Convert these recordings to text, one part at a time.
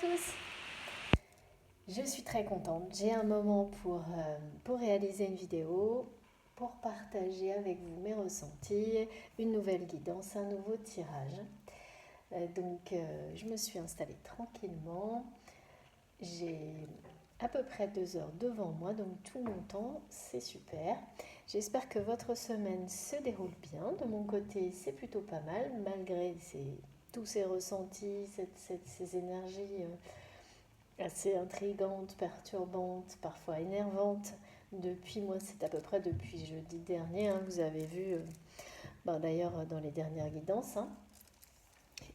tous. Je suis très contente. J'ai un moment pour réaliser une vidéo, pour partager avec vous mes ressentis, une nouvelle guidance, un nouveau tirage. Je me suis installée tranquillement. J'ai à peu près 2 heures devant moi, donc tout mon temps, c'est super. J'espère que votre semaine se déroule bien. De mon côté, c'est plutôt pas mal, malgré tous ces ressentis, ces énergies assez intrigantes, perturbantes, parfois énervantes. C'est à peu près depuis jeudi dernier, hein, vous avez vu, d'ailleurs dans les dernières guidances. Hein.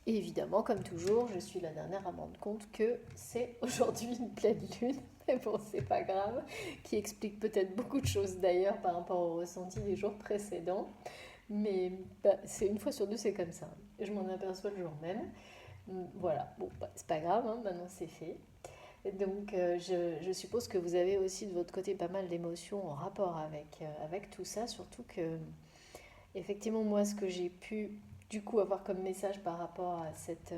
Et évidemment, comme toujours, je suis la dernière à me rendre compte que c'est aujourd'hui une pleine lune, mais bon, c'est pas grave, qui explique peut-être beaucoup de choses d'ailleurs par rapport au ressenti des jours précédents. Mais c'est une fois sur deux, c'est comme ça. Je m'en aperçois le jour même. Voilà, bon, c'est pas grave, hein, maintenant c'est fait. Je suppose que vous avez aussi de votre côté pas mal d'émotions en rapport avec tout ça, surtout que, effectivement, moi, ce que j'ai pu du coup avoir comme message par rapport à cette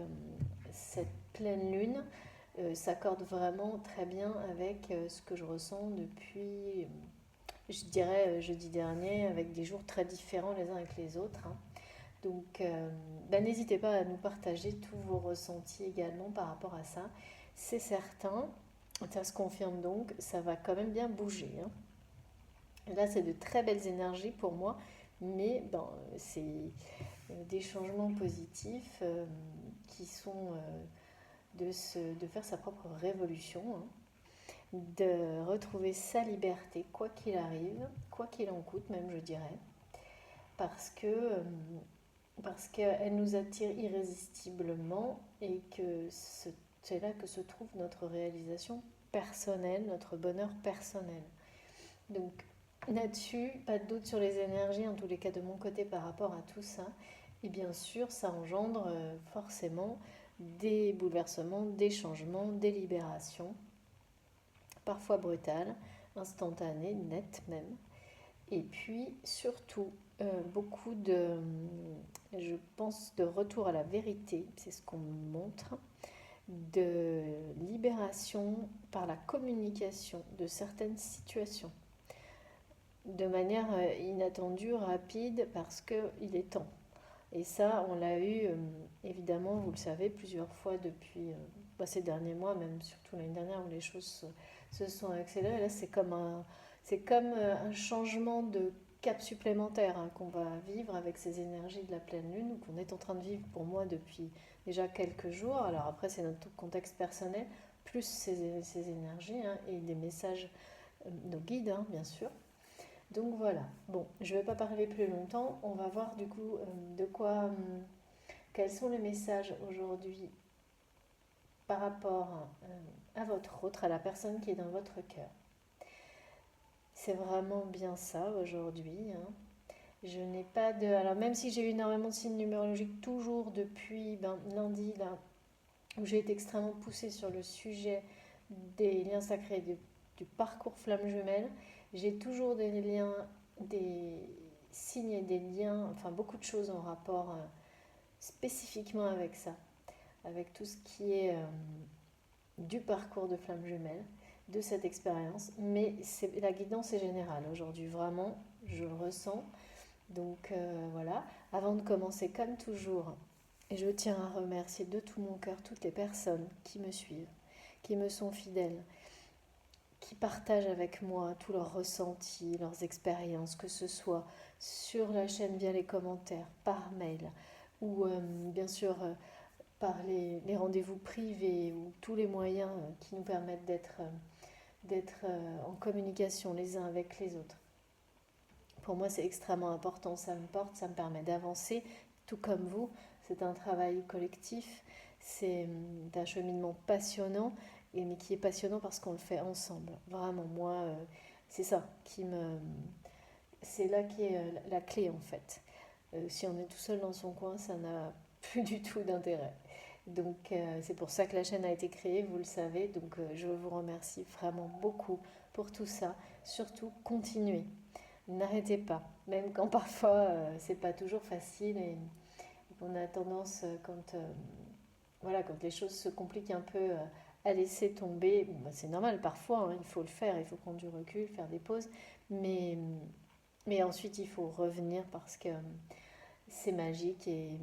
pleine lune s'accorde vraiment très bien avec ce que je ressens depuis, je dirais, jeudi dernier, avec des jours très différents les uns avec les autres. Hein. N'hésitez pas à nous partager tous vos ressentis également par rapport à ça. C'est certain, ça se confirme donc, ça va quand même bien bouger. Hein. Là, c'est de très belles énergies pour moi, mais c'est des changements positifs qui sont de faire sa propre révolution, hein, de retrouver sa liberté, quoi qu'il arrive, quoi qu'il en coûte, même je dirais, parce que parce qu'elle nous attire irrésistiblement et que c'est là que se trouve notre réalisation personnelle, notre bonheur personnel. Donc là-dessus, pas de doute sur les énergies, en tous les cas de mon côté par rapport à tout ça. Et bien sûr, ça engendre forcément des bouleversements, des changements, des libérations, parfois brutales, instantanées, nettes même. Et puis surtout, beaucoup je pense, de retour à la vérité, c'est ce qu'on me montre, de libération par la communication de certaines situations, de manière inattendue, rapide, parce qu'il est temps. Et ça, on l'a eu, évidemment, vous le savez, plusieurs fois depuis ces derniers mois, même surtout l'année dernière où les choses se sont accélérées. Là, c'est comme un changement de cap supplémentaire, hein, qu'on va vivre avec ces énergies de la pleine lune, qu'on est en train de vivre pour moi depuis déjà quelques jours. Alors après, c'est notre contexte personnel, plus ces énergies, hein, et des messages, nos guides, hein, bien sûr. Donc voilà, bon, je ne vais pas parler plus longtemps, on va voir du coup quels sont les messages aujourd'hui par rapport à votre autre, à la personne qui est dans votre cœur. C'est vraiment bien ça aujourd'hui. Hein. Je n'ai pas de... Alors même si j'ai eu énormément de signes numérologiques toujours depuis lundi, là, où j'ai été extrêmement poussée sur le sujet des liens sacrés, du parcours flamme jumelle, j'ai toujours des liens, des signes et des liens, enfin beaucoup de choses en rapport spécifiquement avec ça, avec tout ce qui est du parcours de flamme jumelle, de cette expérience. Mais la guidance est générale aujourd'hui, vraiment, je le ressens. Voilà, avant de commencer, comme toujours, et je tiens à remercier de tout mon cœur toutes les personnes qui me suivent, qui me sont fidèles, qui partagent avec moi tous leurs ressentis, leurs expériences, que ce soit sur la chaîne via les commentaires, par mail, ou bien sûr par les rendez-vous privés, ou tous les moyens qui nous permettent d'être en communication les uns avec les autres. Pour moi, c'est extrêmement important, ça me porte, ça me permet d'avancer, tout comme vous. C'est un travail collectif, c'est un cheminement passionnant, mais qui est passionnant parce qu'on le fait ensemble. Vraiment, moi, c'est ça qui me... C'est là qui est la clé en fait. Si on est tout seul dans son coin, ça n'a plus du tout d'intérêt. C'est pour ça que la chaîne a été créée, vous le savez. Je vous remercie vraiment beaucoup pour tout ça. Surtout, continuez. N'arrêtez pas, même quand parfois c'est pas toujours facile et qu'on a tendance, quand voilà, quand les choses se compliquent un peu, à laisser tomber, bon, bah, c'est normal parfois, hein, il faut le faire, il faut prendre du recul, faire des pauses, mais, mais ensuite il faut revenir parce que c'est magique et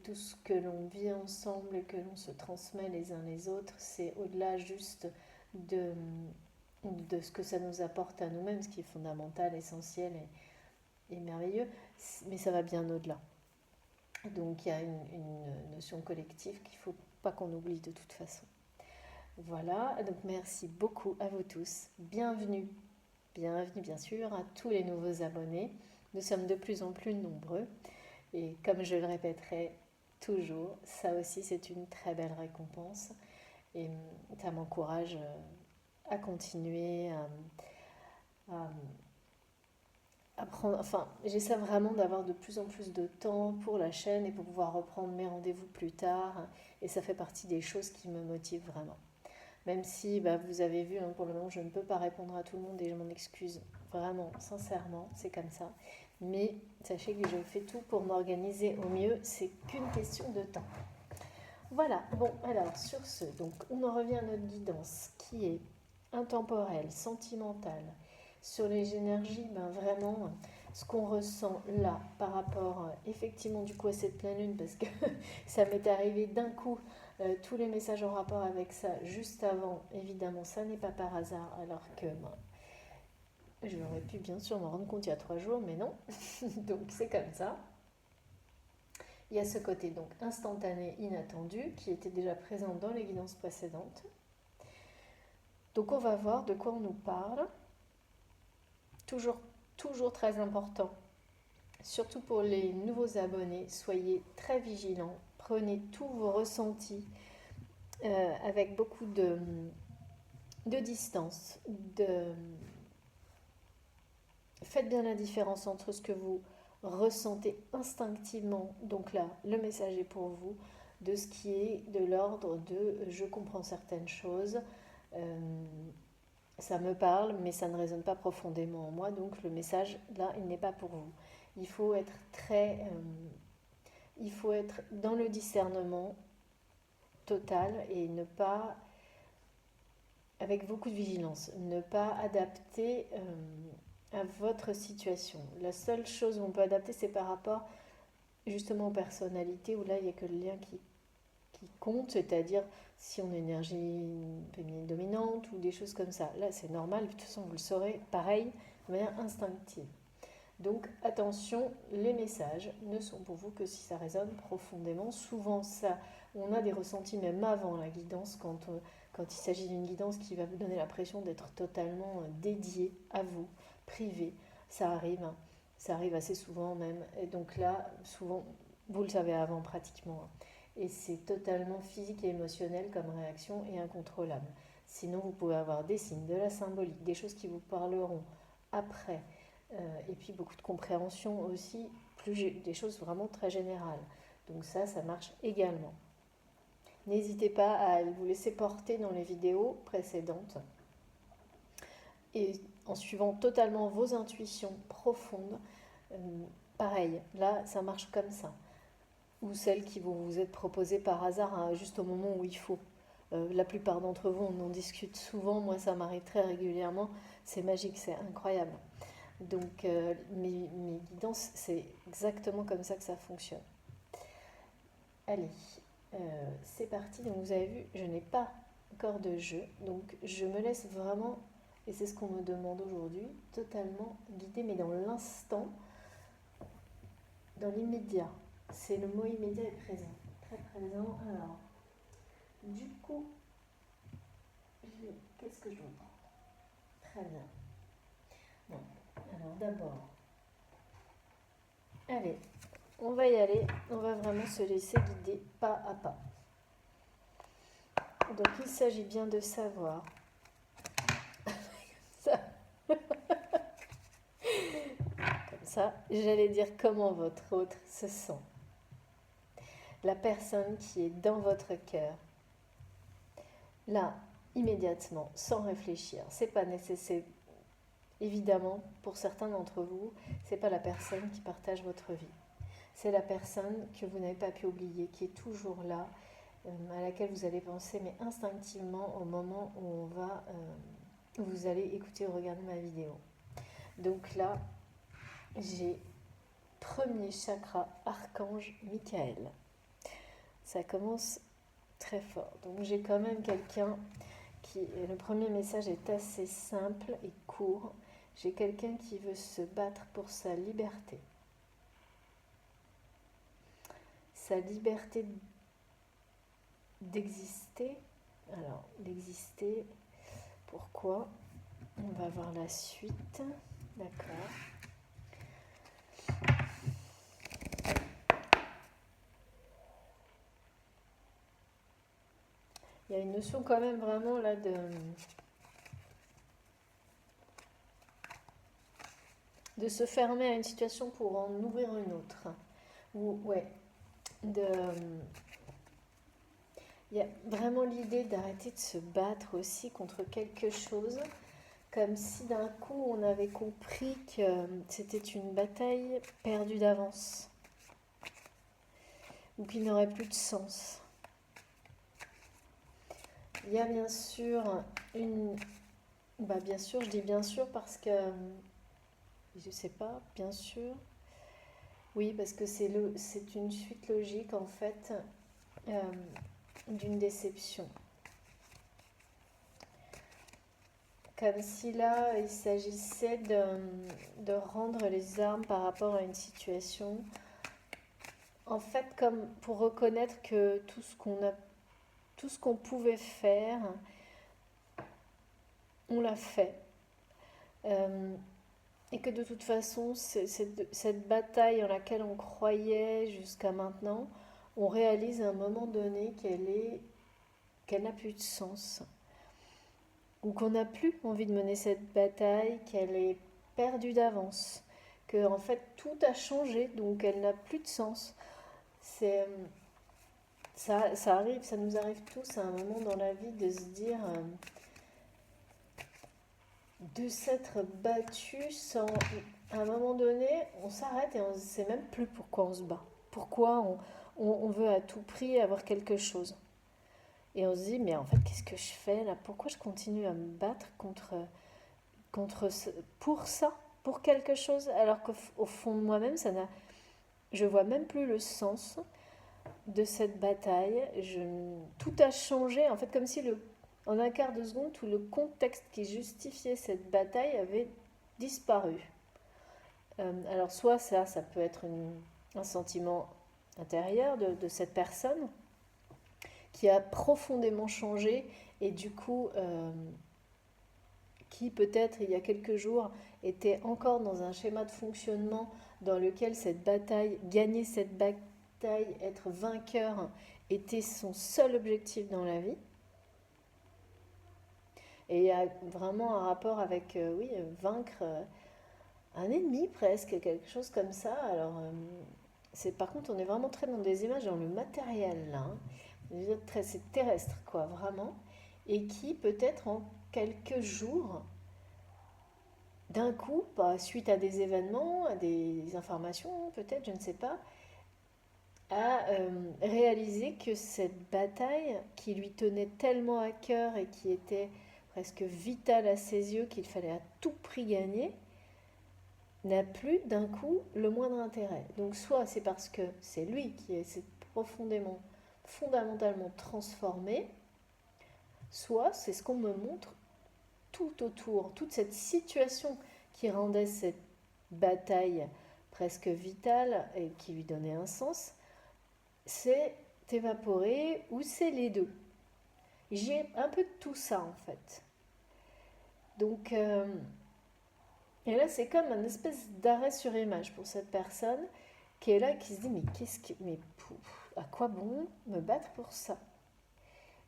tout ce que l'on vit ensemble et que l'on se transmet les uns les autres, c'est au-delà juste de, de ce que ça nous apporte à nous-mêmes, ce qui est fondamental, essentiel et merveilleux, mais ça va bien au-delà. Donc il y a une notion collective qu'il ne faut pas qu'on oublie de toute façon. Voilà, donc merci beaucoup à vous tous. Bienvenue, bienvenue bien sûr à tous les nouveaux abonnés. Nous sommes de plus en plus nombreux et comme je le répéterai toujours, ça aussi c'est une très belle récompense et ça m'encourage à continuer, à apprendre. Enfin, j'essaie vraiment d'avoir de plus en plus de temps pour la chaîne et pour pouvoir reprendre mes rendez-vous plus tard et ça fait partie des choses qui me motivent vraiment. Même si bah, vous avez vu, hein, pour le moment, je ne peux pas répondre à tout le monde et je m'en excuse vraiment, sincèrement, c'est comme ça. Mais sachez que je fais tout pour m'organiser au mieux, c'est qu'une question de temps. Voilà, bon, alors sur ce, donc on en revient à notre guidance qui est intemporelle, sentimentale. Sur les énergies, ben vraiment, ce qu'on ressent là par rapport effectivement du coup à cette pleine lune, parce que ça m'est arrivé d'un coup, tous les messages en rapport avec ça juste avant, évidemment ça n'est pas par hasard, alors que ben, j'aurais pu bien sûr m'en rendre compte il y a 3 jours, mais non, donc c'est comme ça. Il y a ce côté donc instantané, inattendu, qui était déjà présent dans les guidances précédentes. Donc on va voir de quoi on nous parle. Toujours, toujours très important. Surtout pour les nouveaux abonnés, soyez très vigilants. Prenez tous vos ressentis avec beaucoup de distance. Faites bien la différence entre ce que vous ressentez instinctivement, donc là, le message est pour vous, de ce qui est de l'ordre de je comprends certaines choses, ça me parle, mais ça ne résonne pas profondément en moi, donc le message, là, il n'est pas pour vous. Il faut être il faut être dans le discernement total et ne pas, avec beaucoup de vigilance, ne pas adapter à votre situation. La seule chose où on peut adapter, c'est par rapport justement aux personnalités, où là, il n'y a que le lien qui compte, c'est-à-dire si on est énergie féminine dominante ou des choses comme ça. Là, c'est normal, de toute façon, vous le saurez, pareil, de manière instinctive. Donc, attention, les messages ne sont pour vous que si ça résonne profondément. Souvent, ça, on a des ressentis même avant la guidance, quand il s'agit d'une guidance qui va vous donner l'impression d'être totalement dédiée à vous, privée. Ça arrive, hein. Ça arrive assez souvent même. Et donc là, souvent, vous le savez avant pratiquement, hein. Et c'est totalement physique et émotionnel comme réaction et incontrôlable. Sinon, vous pouvez avoir des signes, de la symbolique, des choses qui vous parleront après, et puis beaucoup de compréhension aussi, des choses vraiment très générales. Donc ça marche également. N'hésitez pas à vous laisser porter dans les vidéos précédentes et en suivant totalement vos intuitions profondes. Pareil, là, ça marche comme ça. Ou celles qui vont vous être proposées par hasard, hein, juste au moment où il faut. La plupart d'entre vous, on en discute souvent. Moi, ça m'arrive très régulièrement. C'est magique, c'est incroyable. Donc, mes guidances, c'est exactement comme ça que ça fonctionne. Allez, c'est parti. Donc, vous avez vu, je n'ai pas encore de jeu. Donc, je me laisse vraiment, et c'est ce qu'on me demande aujourd'hui, totalement guider, mais dans l'instant, dans l'immédiat. C'est le mot immédiat est présent. Très présent. Alors, du coup, qu'est-ce que je dois prendre? Très bien. Bon, alors d'abord, allez, on va y aller. On va vraiment se laisser guider pas à pas. Donc, il s'agit bien de savoir. ça. Comme ça, j'allais dire comment votre autre se sent. La personne qui est dans votre cœur. Là, immédiatement, sans réfléchir. C'est pas nécessaire. Évidemment, pour certains d'entre vous, c'est pas la personne qui partage votre vie. C'est la personne que vous n'avez pas pu oublier, qui est toujours là, à laquelle vous allez penser, mais instinctivement au moment où où vous allez écouter ou regarder ma vidéo. Donc là, j'ai premier chakra, archange Michael. Ça commence très fort. Donc j'ai quand même quelqu'un qui... Le premier message est assez simple et court. J'ai quelqu'un qui veut se battre pour sa liberté. Sa liberté d'exister. Alors, d'exister, pourquoi? On va voir la suite. D'accord. Il y a une notion quand même vraiment là de se fermer à une situation pour en ouvrir une autre. Ou, ouais, il y a vraiment l'idée d'arrêter de se battre aussi contre quelque chose, comme si d'un coup on avait compris que c'était une bataille perdue d'avance, ou qui n'aurait plus de sens. Il y a bien sûr bien sûr, je dis bien sûr parce que... Je sais pas, bien sûr. Oui, parce que c'est une suite logique en fait d'une déception. Comme si là, il s'agissait de rendre les armes par rapport à une situation. En fait, comme pour reconnaître que tout ce qu'on pouvait faire, on l'a fait. Et que de toute façon, cette bataille en laquelle on croyait jusqu'à maintenant, on réalise à un moment donné qu'elle n'a plus de sens. Ou qu'on n'a plus envie de mener cette bataille, qu'elle est perdue d'avance. Que en fait tout a changé, donc elle n'a plus de sens. Ça arrive, ça nous arrive tous à un moment dans la vie de se dire... de s'être battu sans... À un moment donné, on s'arrête et on ne sait même plus pourquoi on se bat. Pourquoi on veut à tout prix avoir quelque chose. Et on se dit, mais en fait, qu'est-ce que je fais là? Pourquoi je continue à me battre pour ça, pour quelque chose, alors qu'au fond de moi-même, je vois même plus le sens de cette bataille. Tout a changé, en fait, comme si en un quart de seconde, tout le contexte qui justifiait cette bataille avait disparu. Alors soit ça peut être un sentiment intérieur de cette personne qui a profondément changé et du coup qui peut-être il y a quelques jours était encore dans un schéma de fonctionnement dans lequel gagner cette bataille, être vainqueur était son seul objectif dans la vie. Et il y a vraiment un rapport avec, vaincre un ennemi presque, quelque chose comme ça. Alors, par contre, on est vraiment très dans des images dans le matériel là. C'est terrestre, quoi, vraiment. Et qui, peut-être en quelques jours, d'un coup, suite à des événements, à des informations, peut-être, je ne sais pas, a réalisé que cette bataille qui lui tenait tellement à cœur et qui était presque vitale à ses yeux, qu'il fallait à tout prix gagner, n'a plus d'un coup le moindre intérêt. Donc soit c'est parce que c'est lui qui s'est profondément, fondamentalement transformé, soit c'est ce qu'on me montre tout autour, toute cette situation qui rendait cette bataille presque vitale et qui lui donnait un sens, c'est évaporé ou c'est les deux. J'ai un peu de tout ça en fait. Donc, et là c'est comme un espèce d'arrêt sur image pour cette personne qui est là, qui se dit mais à quoi bon me battre pour ça?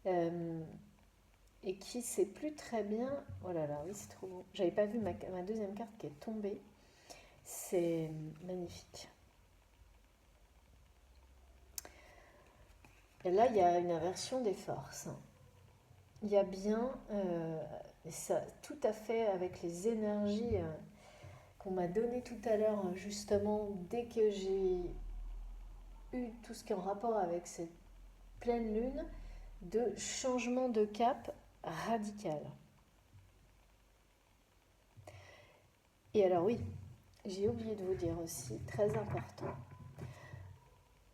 Et qui sait plus très bien. Oh là là, oui, c'est trop beau. J'avais pas vu ma deuxième carte qui est tombée. C'est magnifique. Et là, il y a une inversion des forces. Il y a bien, ça, tout à fait avec les énergies qu'on m'a données tout à l'heure, justement, dès que j'ai eu tout ce qui est en rapport avec cette pleine lune de changement de cap radical. Et alors oui, j'ai oublié de vous dire aussi, très important,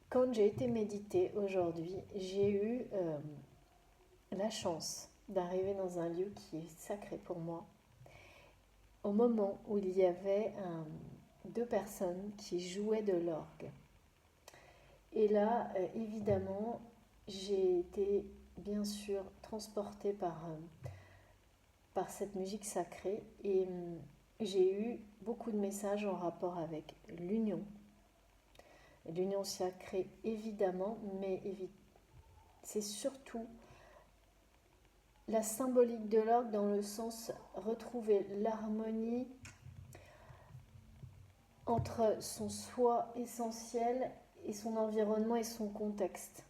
quand j'ai été méditer aujourd'hui, j'ai eu la chance d'arriver dans un lieu qui est sacré pour moi, au moment où il y avait deux personnes qui jouaient de l'orgue. Et là, évidemment, j'ai été bien sûr transportée par cette musique sacrée et j'ai eu beaucoup de messages en rapport avec l'union sacrée évidemment, mais c'est surtout la symbolique de l'orgue dans le sens retrouver l'harmonie entre son soi essentiel et son environnement et son contexte.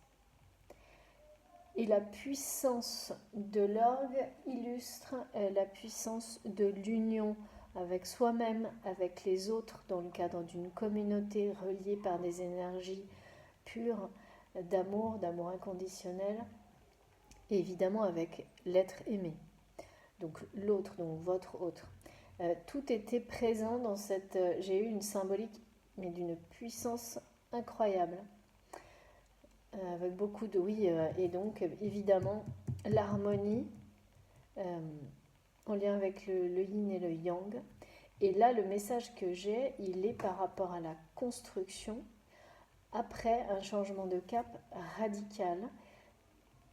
Et la puissance de l'orgue illustre la puissance de l'union avec soi-même, avec les autres, dans le cadre d'une communauté reliée par des énergies pures d'amour inconditionnel, et évidemment avec l'être aimé, donc l'autre, donc votre autre. Tout était présent dans cette... j'ai eu une symbolique, mais d'une puissance incroyable. Avec beaucoup de oui, et donc évidemment l'harmonie en lien avec le yin et le yang. Et là, le message que j'ai, il est par rapport à la construction après un changement de cap radical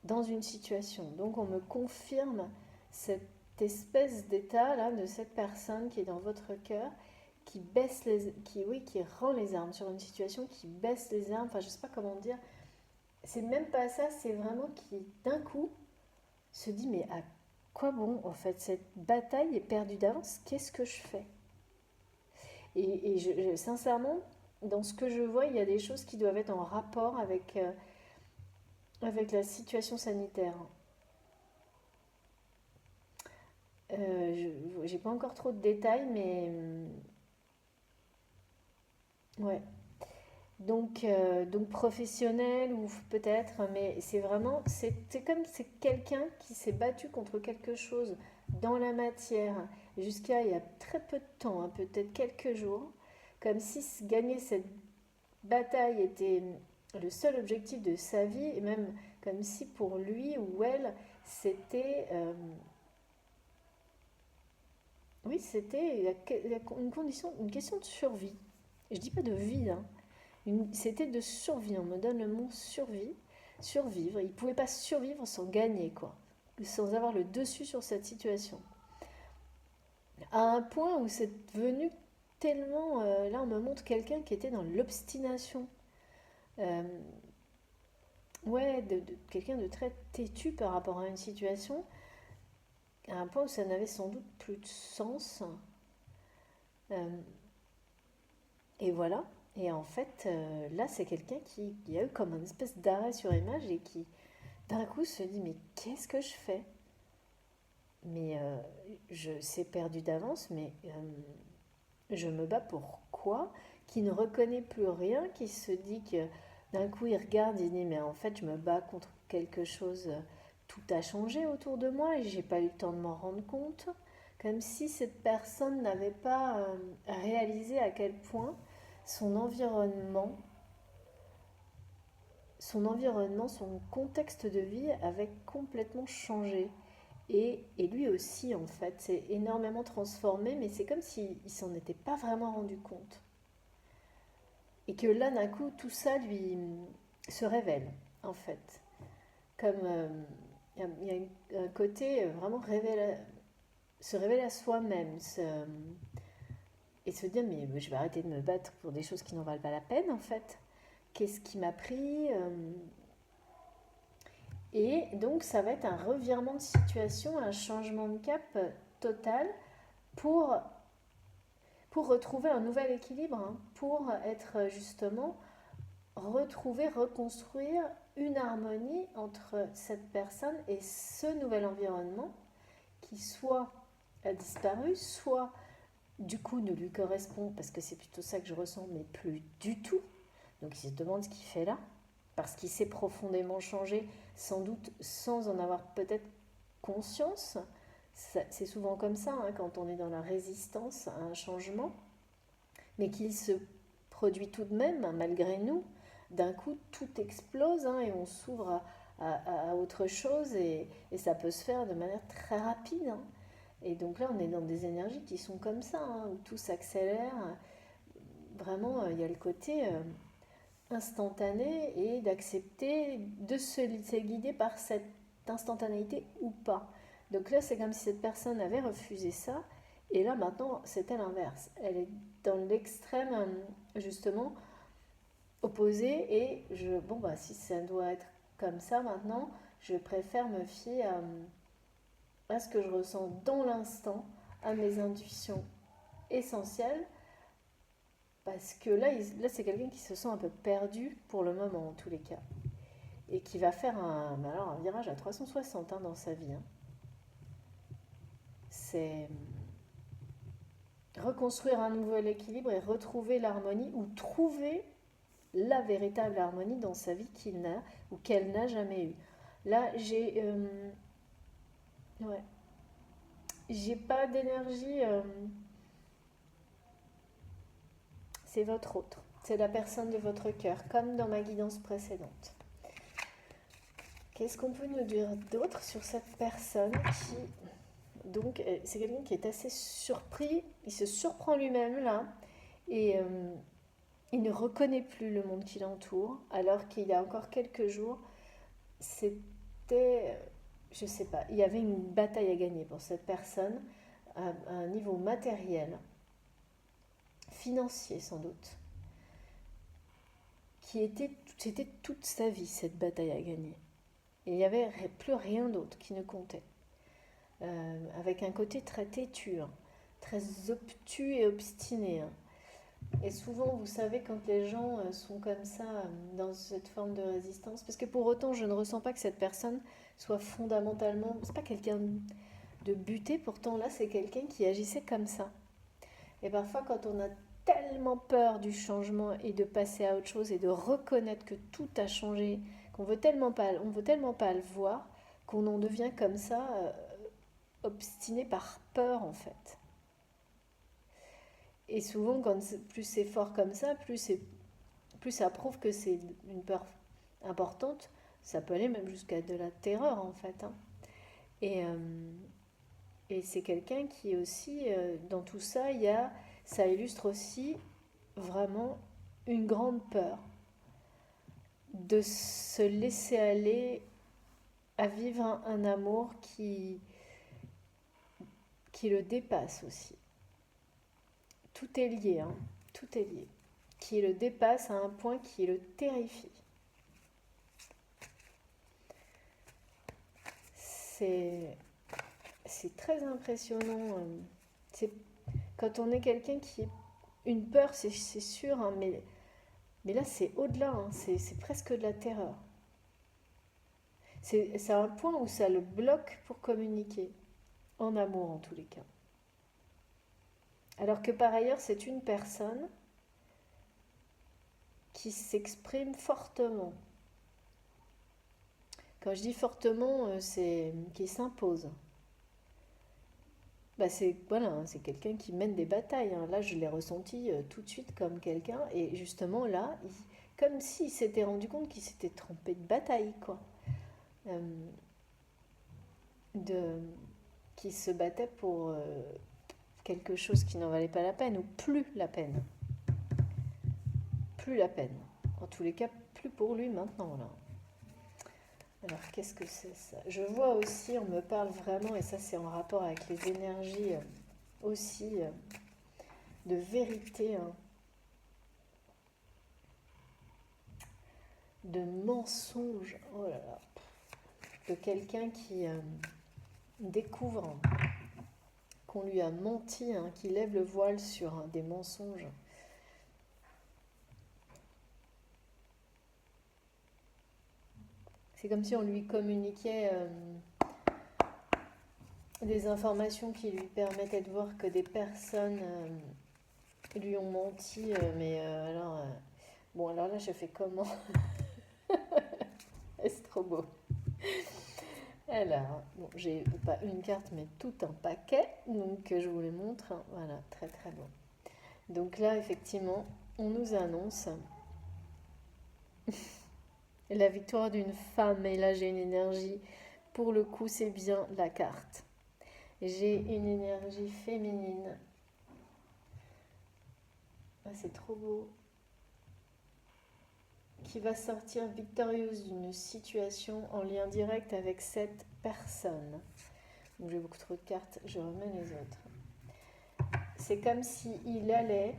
dans une situation. Donc on me confirme cette espèce d'état là de cette personne qui est dans votre cœur, qui baisse qui rend les armes sur une situation, qui baisse les armes. Enfin, je sais pas comment dire. C'est même pas ça, c'est vraiment qui d'un coup se dit mais à quoi bon en fait, cette bataille est perdue d'avance, qu'est-ce que je fais? Et sincèrement, dans ce que je vois, il y a des choses qui doivent être en rapport avec la situation sanitaire. J'ai pas encore trop de détails, mais ouais. Donc professionnel ou peut-être, mais c'est vraiment, c'est comme c'est quelqu'un qui s'est battu contre quelque chose dans la matière jusqu'à il y a très peu de temps, hein, peut-être quelques jours, comme si gagner cette bataille était le seul objectif de sa vie, et même comme si pour lui ou elle, c'était oui, c'était une condition, une question de survie. Je dis pas de vie, hein. C'était de survie, on me donne le mot survie, survivre. Il ne pouvait pas survivre sans gagner, quoi, sans avoir le dessus sur cette situation. À un point où c'est devenu tellement... là, on me montre quelqu'un qui était dans l'obstination. Euh, ouais, quelqu'un de très têtu par rapport à une situation, à un point où ça n'avait sans doute plus de sens. Euh, et voilà. Et en fait, là, c'est quelqu'un qui a eu comme une espèce d'arrêt sur image et qui, d'un coup, se dit, mais qu'est-ce que je fais? Mais je sais perdu d'avance, mais je me bats pour quoi? Qui ne reconnaît plus rien, qui se dit que d'un coup il regarde, il dit mais en fait je me bats contre quelque chose, tout a changé autour de moi et j'ai pas eu le temps de m'en rendre compte. Comme si cette personne n'avait pas réalisé à quel point son environnement, son contexte de vie avait complètement changé. Et lui aussi, en fait, s'est énormément transformé, mais c'est comme s'il ne s'en était pas vraiment rendu compte. Et que là, d'un coup, tout ça lui se révèle, en fait. Comme il y a un côté vraiment se révéler à soi-même, et se dire, mais je vais arrêter de me battre pour des choses qui n'en valent pas la peine, en fait. Qu'est-ce qui m'a pris Et donc, ça va être un revirement de situation, un changement de cap total pour, pour retrouver un nouvel équilibre, hein, pour être justement reconstruire une harmonie entre cette personne et ce nouvel environnement qui soit a disparu, soit du coup ne lui correspond, parce que c'est plutôt ça que je ressens, mais plus du tout. Donc il se demande ce qu'il fait là, parce qu'il s'est profondément changé, sans doute sans en avoir peut-être conscience. C'est souvent comme ça, hein, quand on est dans la résistance à un changement, mais qu'il se produit tout de même, hein, malgré nous. D'un coup, tout explose, hein, et on s'ouvre à autre chose, et ça peut se faire de manière très rapide, hein. Et donc là, on est dans des énergies qui sont comme ça, hein, où tout s'accélère. Vraiment, il y a le côté instantané et d'accepter de se laisser guider par cette instantanéité ou pas. Donc là, c'est comme si cette personne avait refusé ça, et là, maintenant, c'était l'inverse. Elle est dans l'extrême, justement, opposé, et bon, bah, si ça doit être comme ça maintenant, je préfère me fier à ce que je ressens dans l'instant, à mes intuitions essentielles, parce que là c'est quelqu'un qui se sent un peu perdu pour le moment, en tous les cas, et qui va faire un virage à 360, hein, dans sa vie, hein. C'est reconstruire un nouvel équilibre et retrouver l'harmonie, ou trouver la véritable harmonie dans sa vie qu'il n'a ou qu'elle n'a jamais eue. Là, ouais, j'ai pas d'énergie. C'est votre autre, c'est la personne de votre cœur, comme dans ma guidance précédente. Qu'est-ce qu'on peut nous dire d'autre sur cette personne qui... Donc, c'est quelqu'un qui est assez surpris, il se surprend lui-même là, et il ne reconnaît plus le monde qui l'entoure, alors qu'il y a encore quelques jours, c'était, je sais pas, il y avait une bataille à gagner pour cette personne, à un niveau matériel, financier sans doute, c'était toute sa vie, cette bataille à gagner. Et il n'y avait plus rien d'autre qui ne comptait. Avec un côté très têtu, hein, très obtus et obstiné, hein. Et souvent, vous savez, quand les gens sont comme ça, dans cette forme de résistance, parce que pour autant, je ne ressens pas que cette personne soit fondamentalement, c'est pas quelqu'un de buté, pourtant là, c'est quelqu'un qui agissait comme ça. Et parfois, quand on a tellement peur du changement et de passer à autre chose et de reconnaître que tout a changé, qu'on veut on veut tellement pas le voir, qu'on en devient comme ça, obstiné par peur, en fait. Et souvent, plus c'est fort comme ça, plus ça prouve que c'est une peur importante. Ça peut aller même jusqu'à de la terreur, en fait, hein. Et, et c'est quelqu'un qui aussi, dans tout ça, ça illustre aussi vraiment une grande peur de se laisser aller à vivre un amour qui le dépasse aussi. Tout est lié, hein, tout est lié. Qui le dépasse à un point qui le terrifie. C'est très impressionnant. Quand on est quelqu'un qui est une peur, c'est sûr, hein, mais là c'est au-delà, hein, c'est presque de la terreur. C'est un point où ça le bloque pour communiquer, en amour en tous les cas. Alors que par ailleurs, c'est une personne qui s'exprime fortement. Quand je dis fortement, c'est qui s'impose. Bah c'est quelqu'un qui mène des batailles, hein. Là, je l'ai ressenti tout de suite comme quelqu'un, et justement là, comme s'il s'était rendu compte qu'il s'était trompé de bataille, quoi. Euh, de, qui se battait pour quelque chose qui n'en valait pas la peine, ou plus la peine. Plus la peine. En tous les cas, plus pour lui maintenant, là. Alors, qu'est-ce que c'est ça? Je vois aussi, on me parle vraiment, et ça c'est en rapport avec les énergies aussi, de vérité, hein, de mensonge, oh là là, de quelqu'un qui découvre, hein, qu'on lui a menti, hein, qui lève le voile sur des mensonges. C'est comme si on lui communiquait des informations qui lui permettaient de voir que des personnes lui ont menti, mais alors... bon, alors là, je fais comment? C'est trop beau. Alors, bon, j'ai pas une carte, mais tout un paquet. Donc, je vous les montre. Voilà, très très beau. Donc là, effectivement, on nous annonce la victoire d'une femme. Et là, j'ai une énergie. Pour le coup, c'est bien la carte. J'ai une énergie féminine. Ah, c'est trop beau. Qui va sortir victorieuse d'une situation en lien direct avec cette personne. Donc j'ai beaucoup trop de cartes, je remets les autres. C'est comme si il allait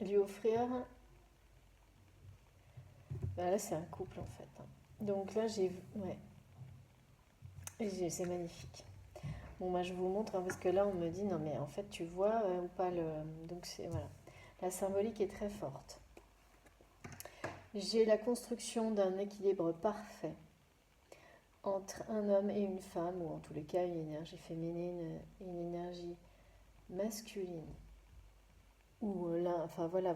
lui offrir. Ben là, c'est un couple en fait. Donc là, j'ai. Ouais. C'est magnifique. Bon, moi, je vous montre parce que là, on me dit non, mais en fait, tu vois ou pas le. Donc, c'est. Voilà. La symbolique est très forte. J'ai la construction d'un équilibre parfait entre un homme et une femme, ou en tous les cas, une énergie féminine et une énergie masculine. Ou là, enfin voilà,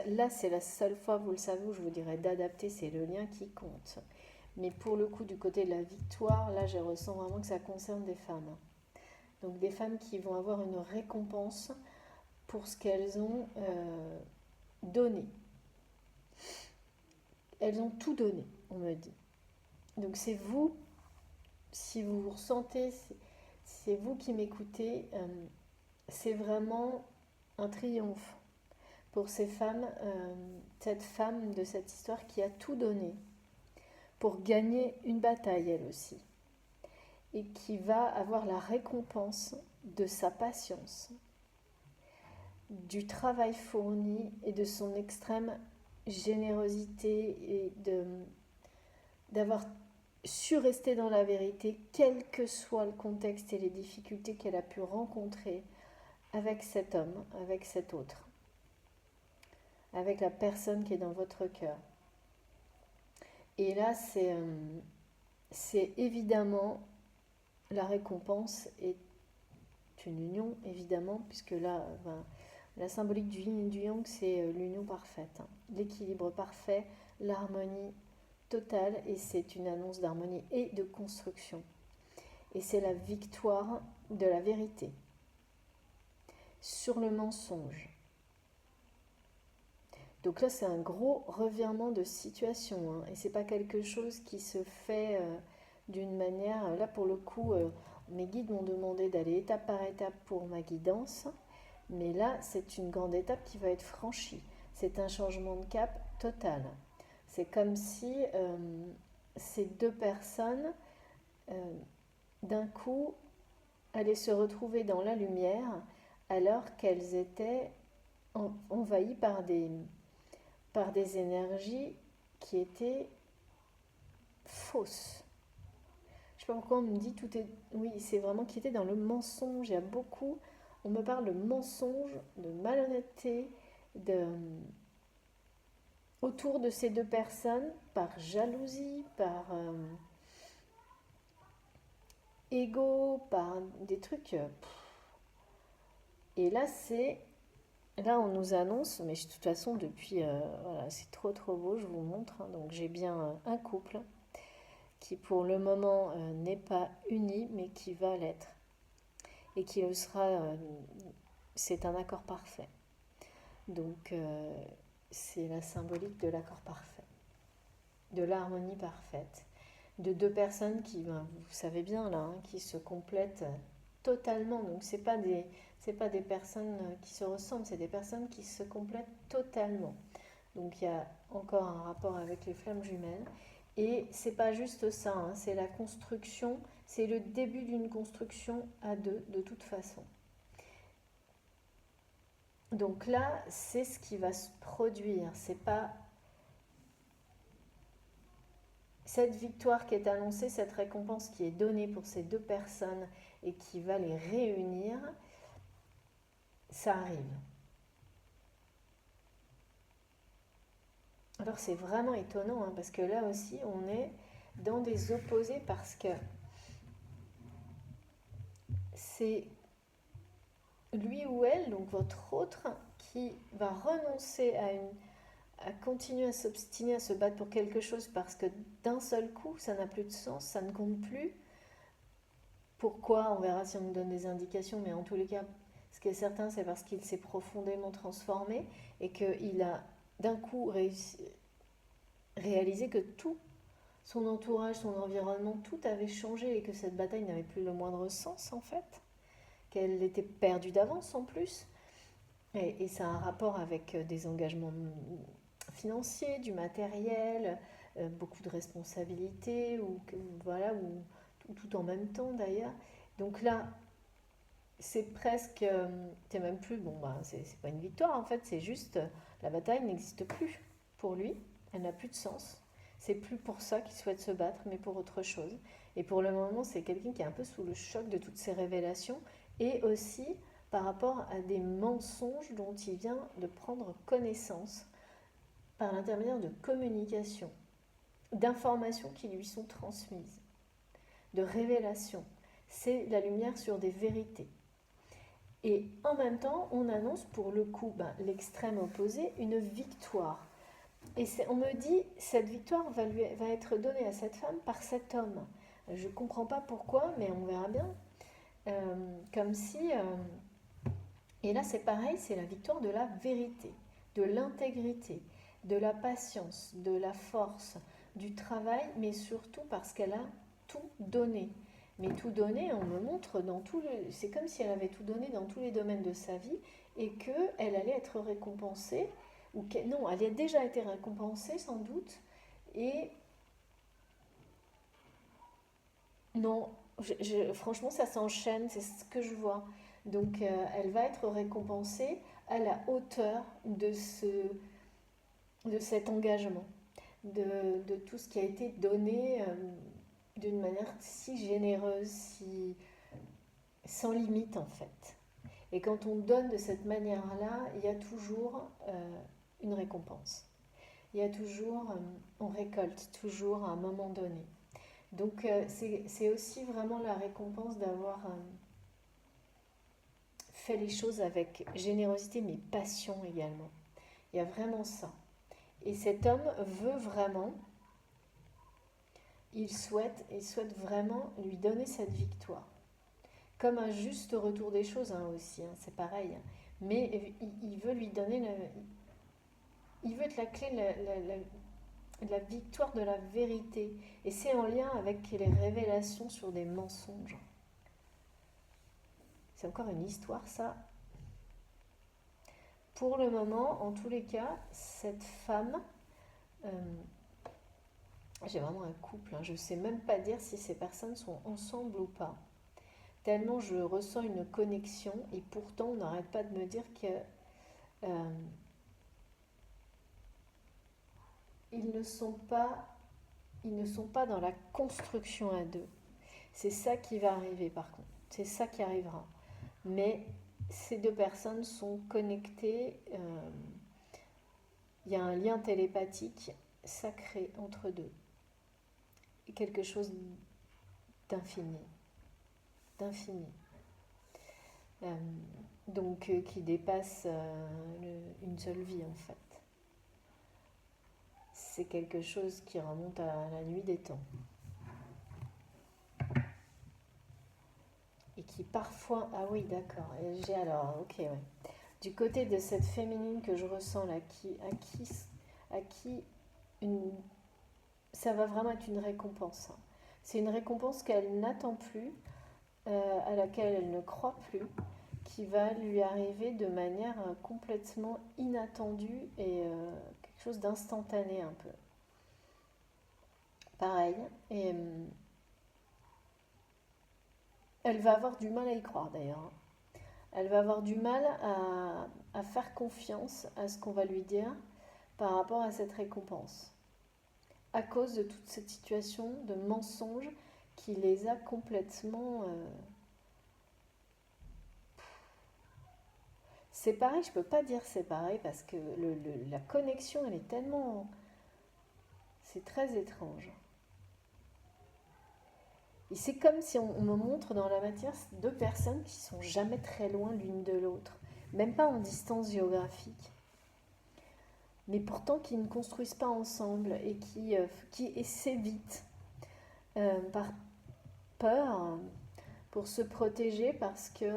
là c'est la seule fois, vous le savez, où je vous dirais d'adapter, c'est le lien qui compte. Mais pour le coup, du côté de la victoire, là, je ressens vraiment que ça concerne des femmes. Donc des femmes qui vont avoir une récompense pour ce qu'elles ont donné. Elles ont tout donné, on me dit. Donc c'est vous, si vous vous ressentez, c'est vous qui m'écoutez, c'est vraiment un triomphe pour ces femmes, cette femme de cette histoire qui a tout donné pour gagner une bataille elle aussi, et qui va avoir la récompense de sa patience, du travail fourni et de son extrême générosité et d'avoir su rester dans la vérité, quel que soit le contexte et les difficultés qu'elle a pu rencontrer avec cet homme, avec cet autre, avec la personne qui est dans votre cœur. Et là, c'est évidemment la récompense est une union, évidemment, puisque là, ben, la symbolique du yin et du yang, c'est l'union parfaite, hein, l'équilibre parfait, l'harmonie totale, et c'est une annonce d'harmonie et de construction. Et c'est la victoire de la vérité sur le mensonge. Donc là, c'est un gros revirement de situation, hein, et c'est pas quelque chose qui se fait d'une manière. Là, pour le coup, mes guides m'ont demandé d'aller étape par étape pour ma guidance, mais là, c'est une grande étape qui va être franchie. C'est un changement de cap total. C'est comme si ces deux personnes, euh, d'un coup, allaient se retrouver dans la lumière alors qu'elles étaient envahies par des énergies qui étaient fausses. Je sais pas pourquoi on me dit tout est. Oui, c'est vraiment qui était dans le mensonge. Il y a beaucoup. On me parle de mensonge, de malhonnêteté, de autour de ces deux personnes, par jalousie, par ego, par des trucs. Et là, là, on nous annonce, mais de toute façon, depuis, voilà, c'est trop trop beau, je vous montre, hein. Donc, j'ai bien un couple qui, pour le moment, n'est pas uni, mais qui va l'être. Et qui le sera, c'est un accord parfait. Donc, c'est la symbolique de l'accord parfait, de l'harmonie parfaite, de deux personnes qui, ben, vous savez bien là, hein, qui se complètent totalement. Donc, c'est pas des personnes qui se ressemblent, c'est des personnes qui se complètent totalement. Donc il y a encore un rapport avec les flammes jumelles. Et c'est pas juste ça, hein, c'est la construction, c'est le début d'une construction à deux de toute façon. Donc là, c'est ce qui va se produire. C'est pas cette victoire qui est annoncée, cette récompense qui est donnée pour ces deux personnes et qui va les réunir, ça arrive. Alors c'est vraiment étonnant, hein, parce que là aussi on est dans des opposés parce que c'est lui ou elle, donc votre autre, qui va renoncer à une à continuer à s'obstiner, à se battre pour quelque chose parce que d'un seul coup, ça n'a plus de sens, ça ne compte plus. Pourquoi? On verra si on nous donne des indications, mais en tous les cas, ce qui est certain, c'est parce qu'il s'est profondément transformé et qu'il a d'un coup réalisé que tout son entourage, son environnement, tout avait changé et que cette bataille n'avait plus le moindre sens en fait, qu'elle était perdue d'avance en plus. Et ça a un rapport avec des engagements financiers, du matériel, beaucoup de responsabilités, ou voilà, ou tout en même temps d'ailleurs. Donc là, c'est presque, c'est même plus, bon, bah, c'est pas une victoire en fait, c'est juste, la bataille n'existe plus pour lui, elle n'a plus de sens. C'est plus pour ça qu'il souhaite se battre, mais pour autre chose. Et pour le moment, c'est quelqu'un qui est un peu sous le choc de toutes ces révélations et aussi par rapport à des mensonges dont il vient de prendre connaissance par l'intermédiaire de communication, d'informations qui lui sont transmises, de révélations. C'est la lumière sur des vérités. Et en même temps, on annonce pour le coup l'extrême opposé, une victoire. Et on me dit, cette victoire va être donnée à cette femme par cet homme. Je ne comprends pas pourquoi, mais on verra bien. Comme si... et là, c'est pareil, c'est la victoire de la vérité, de l'intégrité, de la patience, de la force, du travail, mais surtout parce qu'elle a tout donné. Mais tout donné, on me montre dans tout le... C'est comme si elle avait tout donné dans tous les domaines de sa vie et qu'elle allait être récompensée, non, elle a déjà été récompensée sans doute, et non, franchement, ça s'enchaîne, c'est ce que je vois. Donc, elle va être récompensée à la hauteur de cet engagement, de tout ce qui a été donné d'une manière si généreuse, sans limite en fait. Et quand on donne de cette manière-là, il y a toujours une récompense. Il y a toujours, on récolte toujours à un moment donné. Donc c'est aussi vraiment la récompense d'avoir fait les choses avec générosité mais passion également. Il y a vraiment ça. Et cet homme veut vraiment, il souhaite vraiment lui donner cette victoire. Comme un juste retour des choses aussi, c'est pareil. Mais il veut lui donner, il veut être la clé, la victoire de la vérité. Et c'est en lien avec les révélations sur des mensonges. C'est encore une histoire, ça. Pour le moment, en tous les cas, cette femme, j'ai vraiment un couple, je ne sais même pas dire si ces personnes sont ensemble ou pas. Tellement je ressens une connexion et pourtant on n'arrête pas de me dire que ils ne sont pas dans la construction à deux. C'est ça qui va arriver par contre. C'est ça qui arrivera. Mais ces deux personnes sont connectées. Il y a un lien télépathique sacré entre deux. Et quelque chose d'infini. D'infini. Donc qui dépasse une seule vie en fait. C'est quelque chose qui remonte à la nuit des temps. Et qui parfois... Ah oui, d'accord. J'ai alors... Ok, ouais. Du côté de cette féminine que je ressens là, à qui ça va vraiment être une récompense. C'est une récompense qu'elle n'attend plus, à laquelle elle ne croit plus, qui va lui arriver de manière complètement inattendue et quelque chose d'instantané un peu. Pareil. Et elle va avoir du mal à y croire d'ailleurs. Elle va avoir du mal à faire confiance à ce qu'on va lui dire par rapport à cette récompense. À cause de toute cette situation de mensonge qui les a complètement... séparés, je ne peux pas dire séparés parce que la connexion, elle est tellement... C'est très étrange. Et c'est comme si on me montre dans la matière deux personnes qui sont jamais très loin l'une de l'autre, même pas en distance géographique, mais pourtant qui ne construisent pas ensemble et qui s'évitent par peur pour se protéger parce que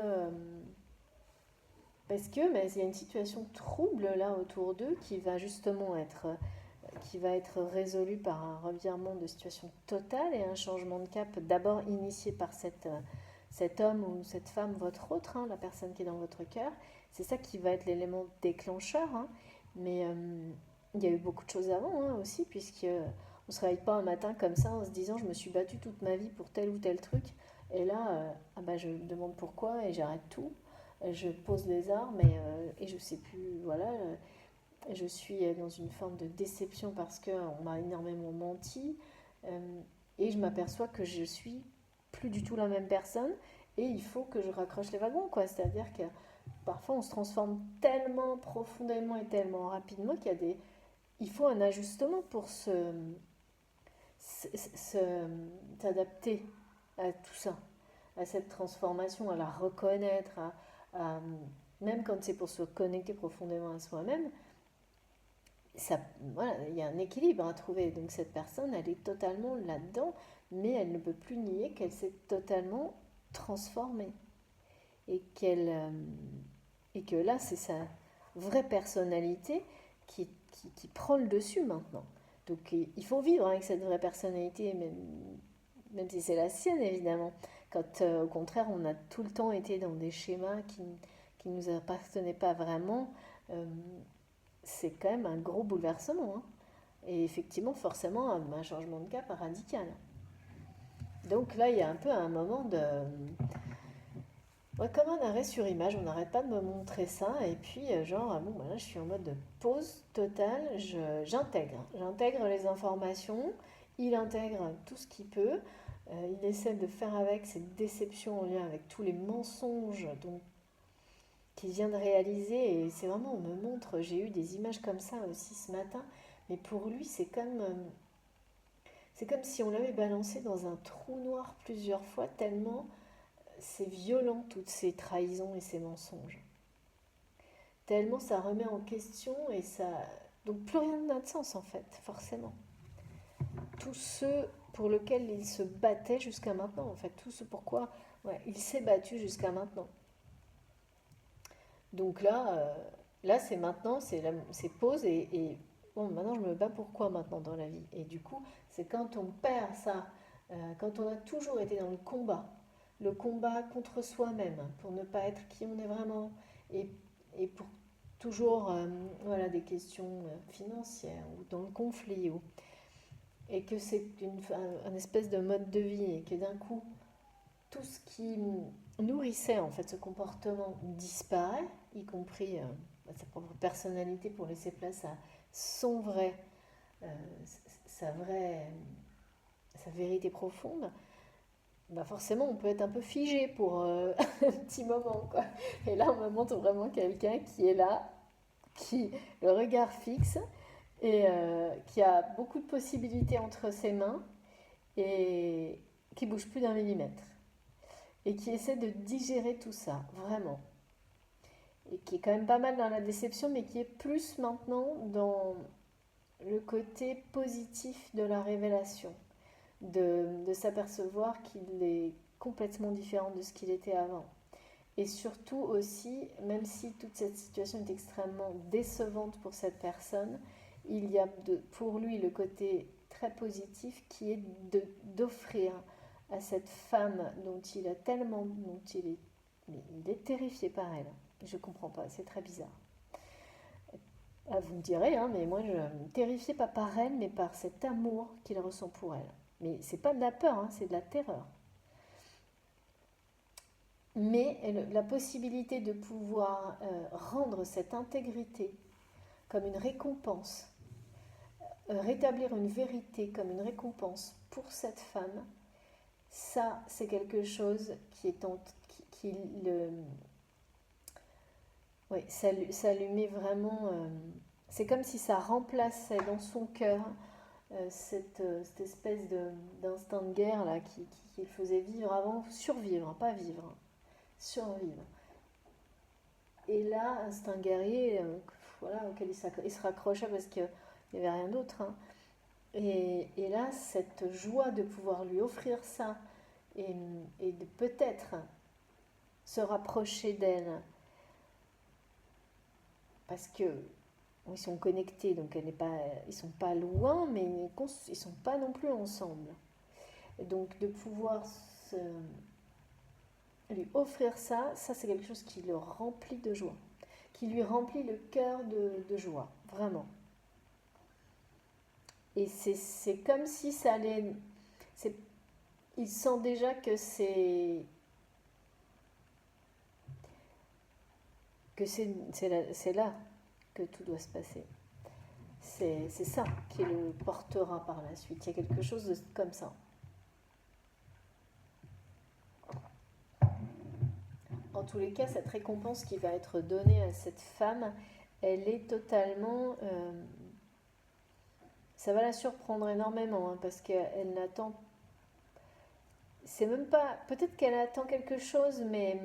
mais il y a une situation trouble là autour d'eux qui va justement être résolue par un revirement de situation totale et un changement de cap d'abord initié par cet homme ou cette femme, votre autre, hein, la personne qui est dans votre cœur. C'est ça qui va être l'élément déclencheur. Hein. Mais il y a eu beaucoup de choses avant hein, aussi, puisque on ne se réveille pas un matin comme ça en se disant je me suis battue toute ma vie pour tel ou tel truc. Et là, je me demande pourquoi et j'arrête tout. Je pose les armes et je sais plus, voilà. Je suis dans une forme de déception parce qu'on m'a énormément menti. Et je m'aperçois que je suis plus du tout la même personne et il faut que je raccroche les wagons, quoi. C'est-à-dire que parfois on se transforme tellement profondément et tellement rapidement il faut un ajustement pour s'adapter à tout ça, à cette transformation, à la reconnaître, à- même quand c'est pour se connecter profondément à soi-même, ça, voilà, il y a un équilibre à trouver. Donc cette personne, elle est totalement là-dedans, mais elle ne peut plus nier qu'elle s'est totalement transformée et et que là, c'est sa vraie personnalité qui prend le dessus maintenant. Donc il faut vivre avec cette vraie personnalité, même si c'est la sienne évidemment. Quand au contraire, on a tout le temps été dans des schémas qui ne nous appartenaient pas vraiment. euh, c'est quand même un gros bouleversement. Hein. Et effectivement, forcément, un changement de cap radical. Donc là, il y a un peu un moment de... Ouais, comme un arrêt sur image, on n'arrête pas de me montrer ça. Et puis, genre, ah bon, bah là, je suis en mode de pause totale. J'intègre les informations. Il intègre tout ce qu'il peut. Il essaie de faire avec cette déception en lien avec tous les mensonges qu'il vient de réaliser. Et c'est vraiment, on me montre, j'ai eu des images comme ça aussi ce matin. Mais pour lui, c'est comme si on l'avait balancé dans un trou noir plusieurs fois, tellement c'est violent toutes ces trahisons et ces mensonges. Tellement ça remet en question et ça... Donc plus rien n'a de sens en fait, forcément. Tout ce pour lequel il se battait jusqu'à maintenant, en fait, tout ce pourquoi il s'est battu jusqu'à maintenant. Donc là c'est maintenant, c'est pause bon, maintenant je me bats pourquoi maintenant dans la vie. Et du coup, c'est quand on perd ça, quand on a toujours été dans le combat contre soi-même, pour ne pas être qui on est vraiment, et, et pour toujours voilà, des questions financières ou dans le conflit, et que c'est un espèce de mode de vie, et que d'un coup, tout ce qui nourrissait en fait ce comportement disparaît, y compris sa propre personnalité pour laisser place à son vrai, euh, sa vraie, sa vérité profonde, bah forcément on peut être un peu figé pour un petit moment quoi. Et là on me montre vraiment quelqu'un qui est là, qui le regard fixe et qui a beaucoup de possibilités entre ses mains et qui bouge plus d'un millimètre et qui essaie de digérer tout ça, vraiment. Et qui est quand même pas mal dans la déception, mais qui est plus maintenant dans le côté positif de la révélation, de s'apercevoir qu'il est complètement différent de ce qu'il était avant. Et surtout aussi, même si toute cette situation est extrêmement décevante pour cette personne, il y a pour lui le côté très positif qui est d'offrir à cette femme dont il a tellement, il est terrifié par elle. Je comprends pas, c'est très bizarre. Ah, vous me direz, hein, mais moi je me terrifiais pas par elle, mais par cet amour qu'il ressent pour elle. Mais c'est pas de la peur, hein, c'est de la terreur. Mais la possibilité de pouvoir rendre cette intégrité comme une récompense, rétablir une vérité comme une récompense pour cette femme, ça c'est quelque chose qui le, oui, ça lui met vraiment, c'est comme si ça remplaçait dans son cœur cette espèce d'instinct de guerre là qui le faisait vivre avant, survivre, pas vivre, survivre. Et là, instinct guerrier, voilà, auquel il se raccrochait parce qu'il n'y avait rien d'autre, hein. Et là, cette joie de pouvoir lui offrir ça et de peut-être se rapprocher d'elle, parce que ils sont connectés, donc elle est pas, ils sont pas loin, mais ils sont pas non plus ensemble. Et donc de pouvoir lui offrir ça, c'est quelque chose qui le remplit de joie, qui lui remplit le cœur de joie, vraiment. Et c'est comme si ça allait... Il sent déjà que c'est là que tout doit se passer. C'est ça qui le portera par la suite. Il y a quelque chose comme ça. En tous les cas, cette récompense qui va être donnée à cette femme, elle est totalement... ça va la surprendre énormément, hein, parce qu'elle n'attend... C'est même pas... Peut-être qu'elle attend quelque chose, mais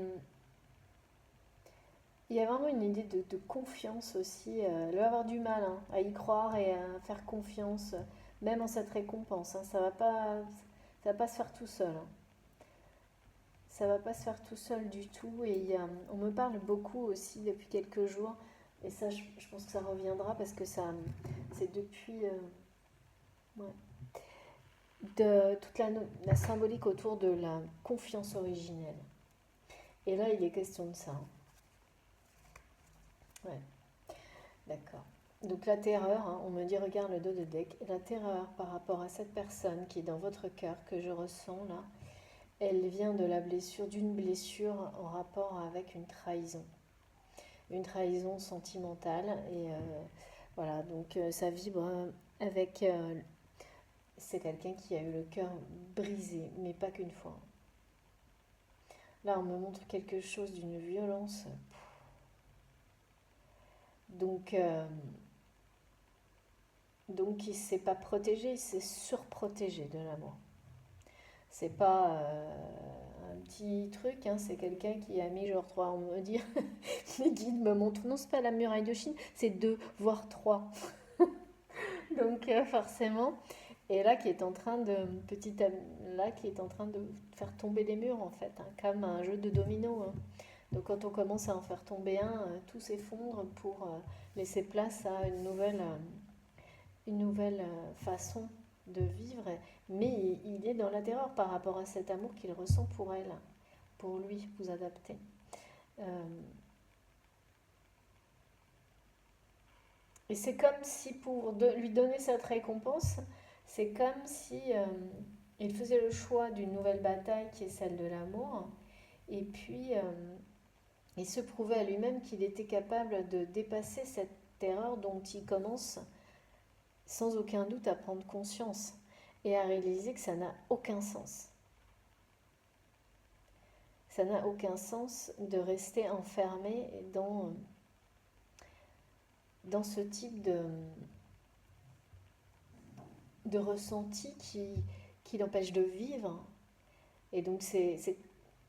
il y a vraiment une idée de confiance aussi. Elle va avoir du mal, hein, à y croire et à faire confiance, même en cette récompense, hein. Ça va pas se faire tout seul, hein. Ça va pas se faire tout seul du tout. Et on me parle beaucoup aussi depuis quelques jours. Et ça, je pense que ça reviendra parce que c'est depuis ouais, de toute la symbolique autour de la confiance originelle. Et là, il est question de ça, hein. Ouais, d'accord. Donc la terreur, hein, on me dit, regarde le dos de deck, la terreur par rapport à cette personne qui est dans votre cœur, que je ressens là, elle vient de la blessure, d'une blessure en rapport avec une trahison sentimentale. Et voilà, donc ça vibre avec... c'est quelqu'un qui a eu le cœur brisé, mais pas qu'une fois. Là, on me montre quelque chose d'une violence. Donc, donc il ne s'est pas protégé, il s'est surprotégé de l'amour. C'est pas un petit truc, hein, c'est quelqu'un qui a mis genre 3, on me dit, les guides me montrent, non, c'est pas la muraille de Chine, c'est 2, voire 3. Donc forcément, et là qui est en train de, là qui est en train de faire tomber les murs en fait, hein, comme un jeu de domino, hein. Donc quand on commence à en faire tomber un, tout s'effondre pour laisser place à une nouvelle façon de vivre. Mais il est dans la terreur par rapport à cet amour qu'il ressent pour elle, pour lui, vous adapter. Euh, et c'est comme si pour lui donner cette récompense, c'est comme si il faisait le choix d'une nouvelle bataille qui est celle de l'amour. Et puis il se prouvait à lui-même qu'il était capable de dépasser cette terreur dont il commence sans aucun doute à prendre conscience et à réaliser que ça n'a aucun sens. Ça n'a aucun sens de rester enfermé dans ce type de ressenti qui l'empêche de vivre. Et donc c'est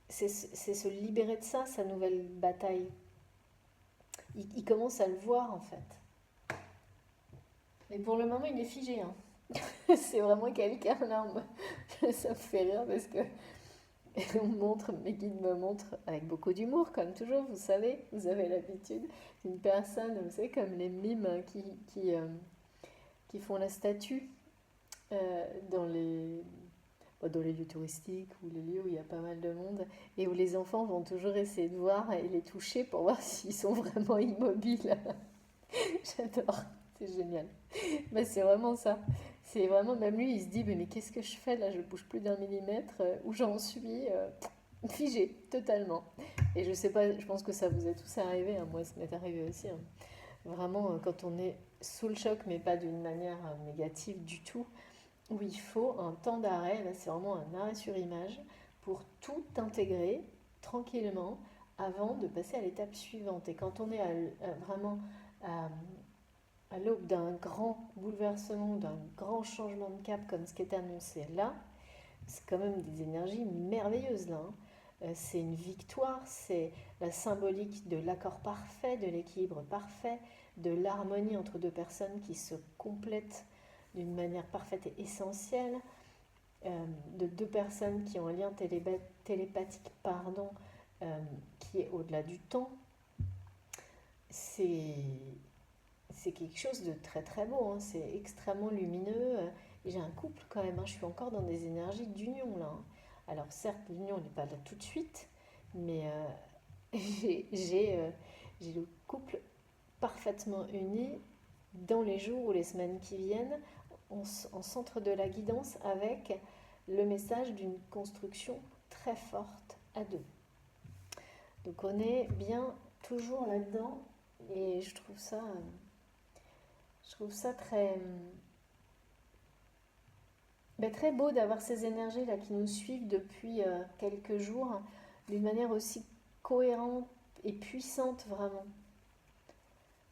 se libérer de ça, sa nouvelle bataille. Il commence à le voir en fait. Mais pour le moment, il est figé, hein. C'est vraiment quelqu'un là, ça me fait rire parce que mes guides me montrent avec beaucoup d'humour, comme toujours, vous savez, vous avez l'habitude d'une personne, vous savez, comme les mimes qui font la statue euh, dans les, dans les lieux touristiques ou les lieux où il y a pas mal de monde et où les enfants vont toujours essayer de voir et les toucher pour voir s'ils sont vraiment immobiles. J'adore, c'est génial. Bah, c'est vraiment ça. C'est vraiment, même lui, il se dit, mais qu'est-ce que je fais là? Je bouge plus d'un millimètre. Où j'en suis figé, totalement. Et je sais pas, je pense que ça vous est tous arrivé, hein. Moi, ça m'est arrivé aussi, hein. Vraiment, quand on est sous le choc, mais pas d'une manière négative du tout, où il faut un temps d'arrêt, là, c'est vraiment un arrêt sur image, pour tout intégrer tranquillement avant de passer à l'étape suivante. Et quand on est vraiment à, à l'aube d'un grand bouleversement, d'un grand changement de cap comme ce qui est annoncé là, c'est quand même des énergies merveilleuses là, hein. C'est une victoire, c'est la symbolique de l'accord parfait, de l'équilibre parfait, de l'harmonie entre deux personnes qui se complètent d'une manière parfaite et essentielle, de deux personnes qui ont un lien télépathique, qui est au-delà du temps. C'est quelque chose de très très beau, hein. C'est extrêmement lumineux. J'ai un couple quand même, hein. Je suis encore dans des énergies d'union là, hein. Alors certes, l'union n'est pas là tout de suite, mais j'ai le couple parfaitement uni dans les jours ou les semaines qui viennent, en centre de la guidance, avec le message d'une construction très forte à deux. Donc on est bien toujours là-dedans, et je trouve ça très beau d'avoir ces énergies-là qui nous suivent depuis quelques jours, d'une manière aussi cohérente et puissante, vraiment.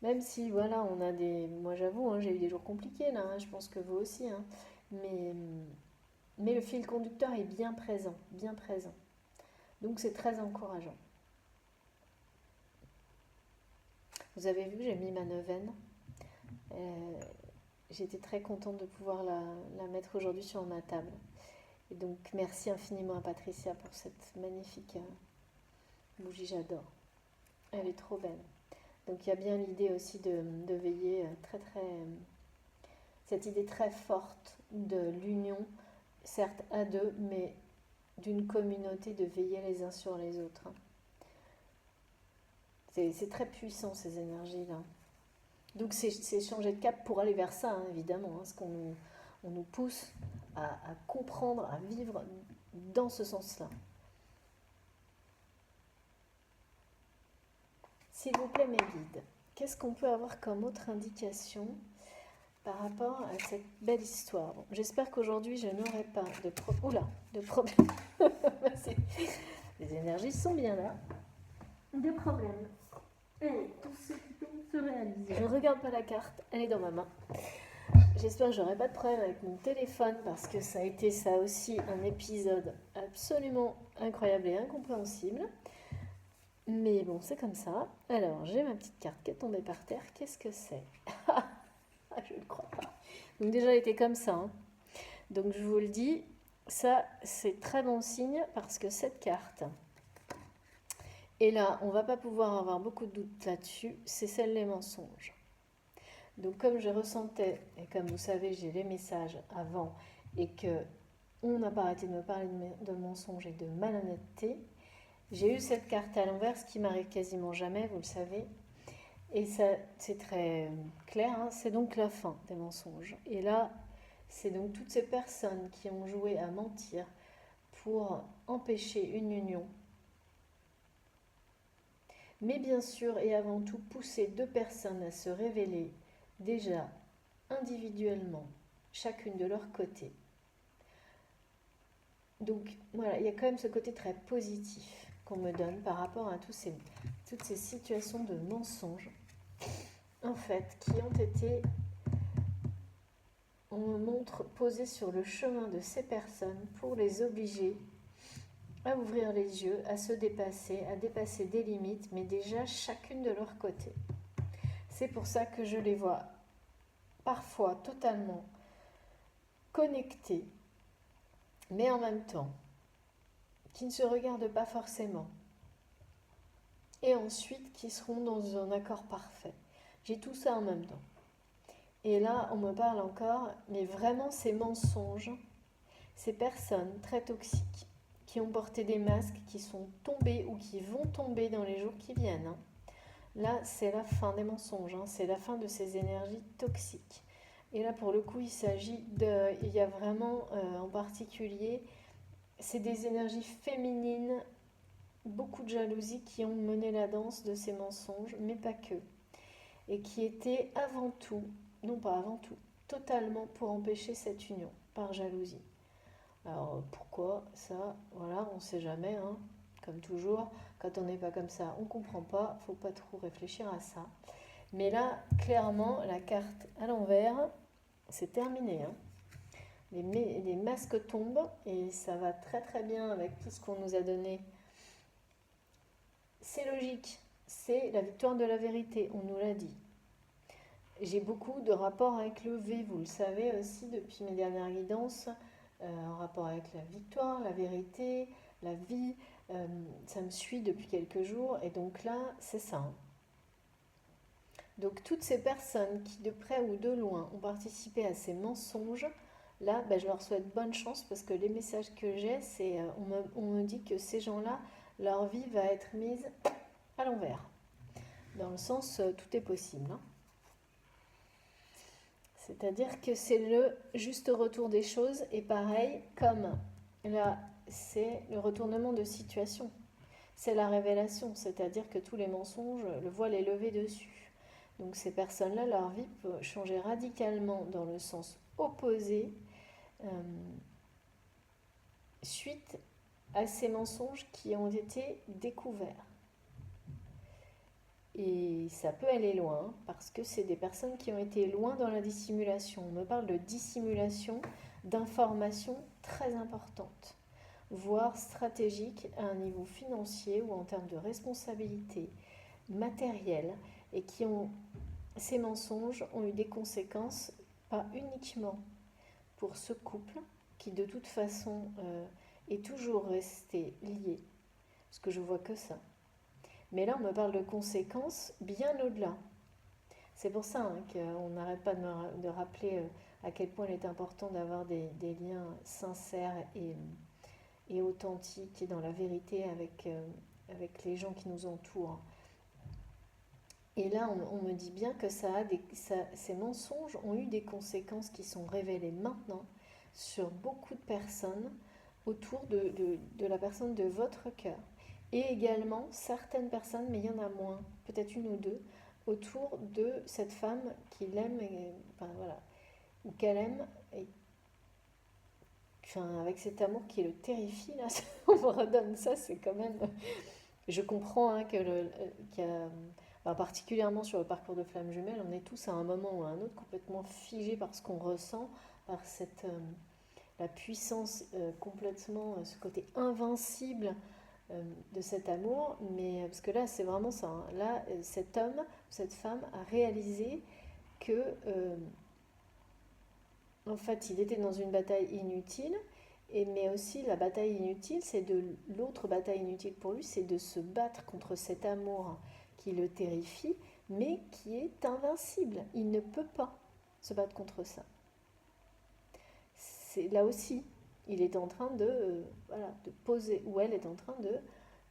Même si, voilà, on a des... Moi, j'avoue, hein, j'ai eu des jours compliqués, là, hein, je pense que vous aussi, hein, mais, mais le fil conducteur est bien présent, bien présent. Donc, c'est très encourageant. Vous avez vu, j'ai mis ma neuvaine. J'étais très contente de pouvoir la mettre aujourd'hui sur ma table. Et donc, merci infiniment à Patricia pour cette magnifique bougie, j'adore. Elle est trop belle. Donc, il y a bien l'idée aussi de veiller cette idée très forte de l'union, certes à deux, mais d'une communauté, de veiller les uns sur les autres. C'est très puissant, ces énergies-là. Donc c'est changer de cap pour aller vers ça, hein, évidemment, hein, ce qu'on nous pousse à comprendre, à vivre dans ce sens-là. S'il vous plaît, mes guides, qu'est-ce qu'on peut avoir comme autre indication par rapport à cette belle histoire? Bon, j'espère qu'aujourd'hui, je n'aurai pas de problème. Les énergies sont bien là. De problème. Allez, tout ce qui peut se réaliser. Je ne regarde pas la carte, elle est dans ma main. J'espère que j'aurai pas de problème avec mon téléphone, parce que ça a été ça aussi un épisode absolument incroyable et incompréhensible. Mais bon, c'est comme ça. Alors, j'ai ma petite carte qui est tombée par terre. Qu'est-ce que c'est? Je ne crois pas. Donc déjà, elle était comme ça, hein. Donc je vous le dis, ça c'est très bon signe, parce que cette carte, et là, on ne va pas pouvoir avoir beaucoup de doutes là-dessus, c'est celle des mensonges. Donc comme je ressentais, et comme vous savez, j'ai les messages avant, et que on n'a pas arrêté de me parler de mensonges et de malhonnêteté, j'ai eu cette carte à l'envers, ce qui m'arrive quasiment jamais, vous le savez. Et ça, c'est très clair, hein, c'est donc la fin des mensonges. Et là, c'est donc toutes ces personnes qui ont joué à mentir pour empêcher une union. Mais bien sûr et avant tout, pousser deux personnes à se révéler déjà individuellement, chacune de leur côté. Donc voilà, il y a quand même ce côté très positif qu'on me donne par rapport à toutes ces situations de mensonges, en fait, qui ont été, on me montre, posées sur le chemin de ces personnes pour les obliger à ouvrir les yeux, à se dépasser, à dépasser des limites, mais déjà chacune de leur côté. C'est pour ça que je les vois parfois totalement connectées, mais en même temps, qui ne se regardent pas forcément, et ensuite qui seront dans un accord parfait. J'ai tout ça en même temps. Et là, on me parle encore, mais vraiment ces mensonges, ces personnes très toxiques, qui ont porté des masques, qui sont tombés ou qui vont tomber dans les jours qui viennent, hein. Là, c'est la fin des mensonges, hein. C'est la fin de ces énergies toxiques. Et là, pour le coup, il y a vraiment, en particulier, c'est des énergies féminines, beaucoup de jalousie, qui ont mené la danse de ces mensonges, mais pas que. Et qui étaient avant tout, non pas avant tout, totalement pour empêcher cette union, par jalousie. Alors pourquoi ça? Voilà, on ne sait jamais, hein. Comme toujours, quand on n'est pas comme ça, on ne comprend pas, il ne faut pas trop réfléchir à ça. Mais là, clairement, la carte à l'envers, c'est terminé, hein. Les masques tombent, et ça va très très bien avec tout ce qu'on nous a donné. C'est logique, c'est la victoire de la vérité, on nous l'a dit. J'ai beaucoup de rapports avec le V, vous le savez aussi depuis mes dernières guidances, en rapport avec la victoire, la vérité, la vie. Ça me suit depuis quelques jours et donc là, c'est ça, hein. Donc toutes ces personnes qui de près ou de loin ont participé à ces mensonges, là, ben, je leur souhaite bonne chance parce que les messages que j'ai, c'est on me dit que ces gens-là, leur vie va être mise à l'envers. Dans le sens, tout est possible, hein. C'est-à-dire que c'est le juste retour des choses et pareil, comme là, c'est le retournement de situation. C'est la révélation, c'est-à-dire que tous les mensonges, le voile est levé dessus. Donc ces personnes-là, leur vie peut changer radicalement dans le sens opposé euh, suite à ces mensonges qui ont été découverts. Et ça peut aller loin parce que c'est des personnes qui ont été loin dans la dissimulation. On me parle de dissimulation d'informations très importantes, voire stratégiques à un niveau financier ou en termes de responsabilité matérielle, et qui ont ces mensonges ont eu des conséquences pas uniquement pour ce couple qui de toute façon est toujours resté lié, parce que je vois que ça. Mais là, on me parle de conséquences bien au-delà. C'est pour ça, hein, qu'on n'arrête pas de rappeler à quel point il est important d'avoir des liens sincères et authentiques et dans la vérité avec les gens qui nous entourent. Et là, on me dit bien que ces mensonges ont eu des conséquences qui sont révélées maintenant sur beaucoup de personnes autour de la personne de votre cœur. Et également certaines personnes, mais il y en a moins, peut-être une ou deux, autour de cette femme qu'il aime, enfin, voilà, ou qu'elle aime, et, enfin, avec cet amour qui le terrifie, là, on me redonne ça, c'est quand même... Je comprends, hein, particulièrement sur le parcours de flamme jumelle, on est tous à un moment ou à un autre complètement figés par ce qu'on ressent, par la puissance complètement, ce côté invincible de cet amour, mais parce que là c'est vraiment ça, hein. Là cet homme, cette femme a réalisé que en fait il était dans une bataille inutile, mais aussi la bataille inutile, c'est l'autre bataille inutile pour lui, c'est de se battre contre cet amour qui le terrifie, mais qui est invincible. Il ne peut pas se battre contre ça. C'est là aussi, il est en train de poser, ou elle est en train de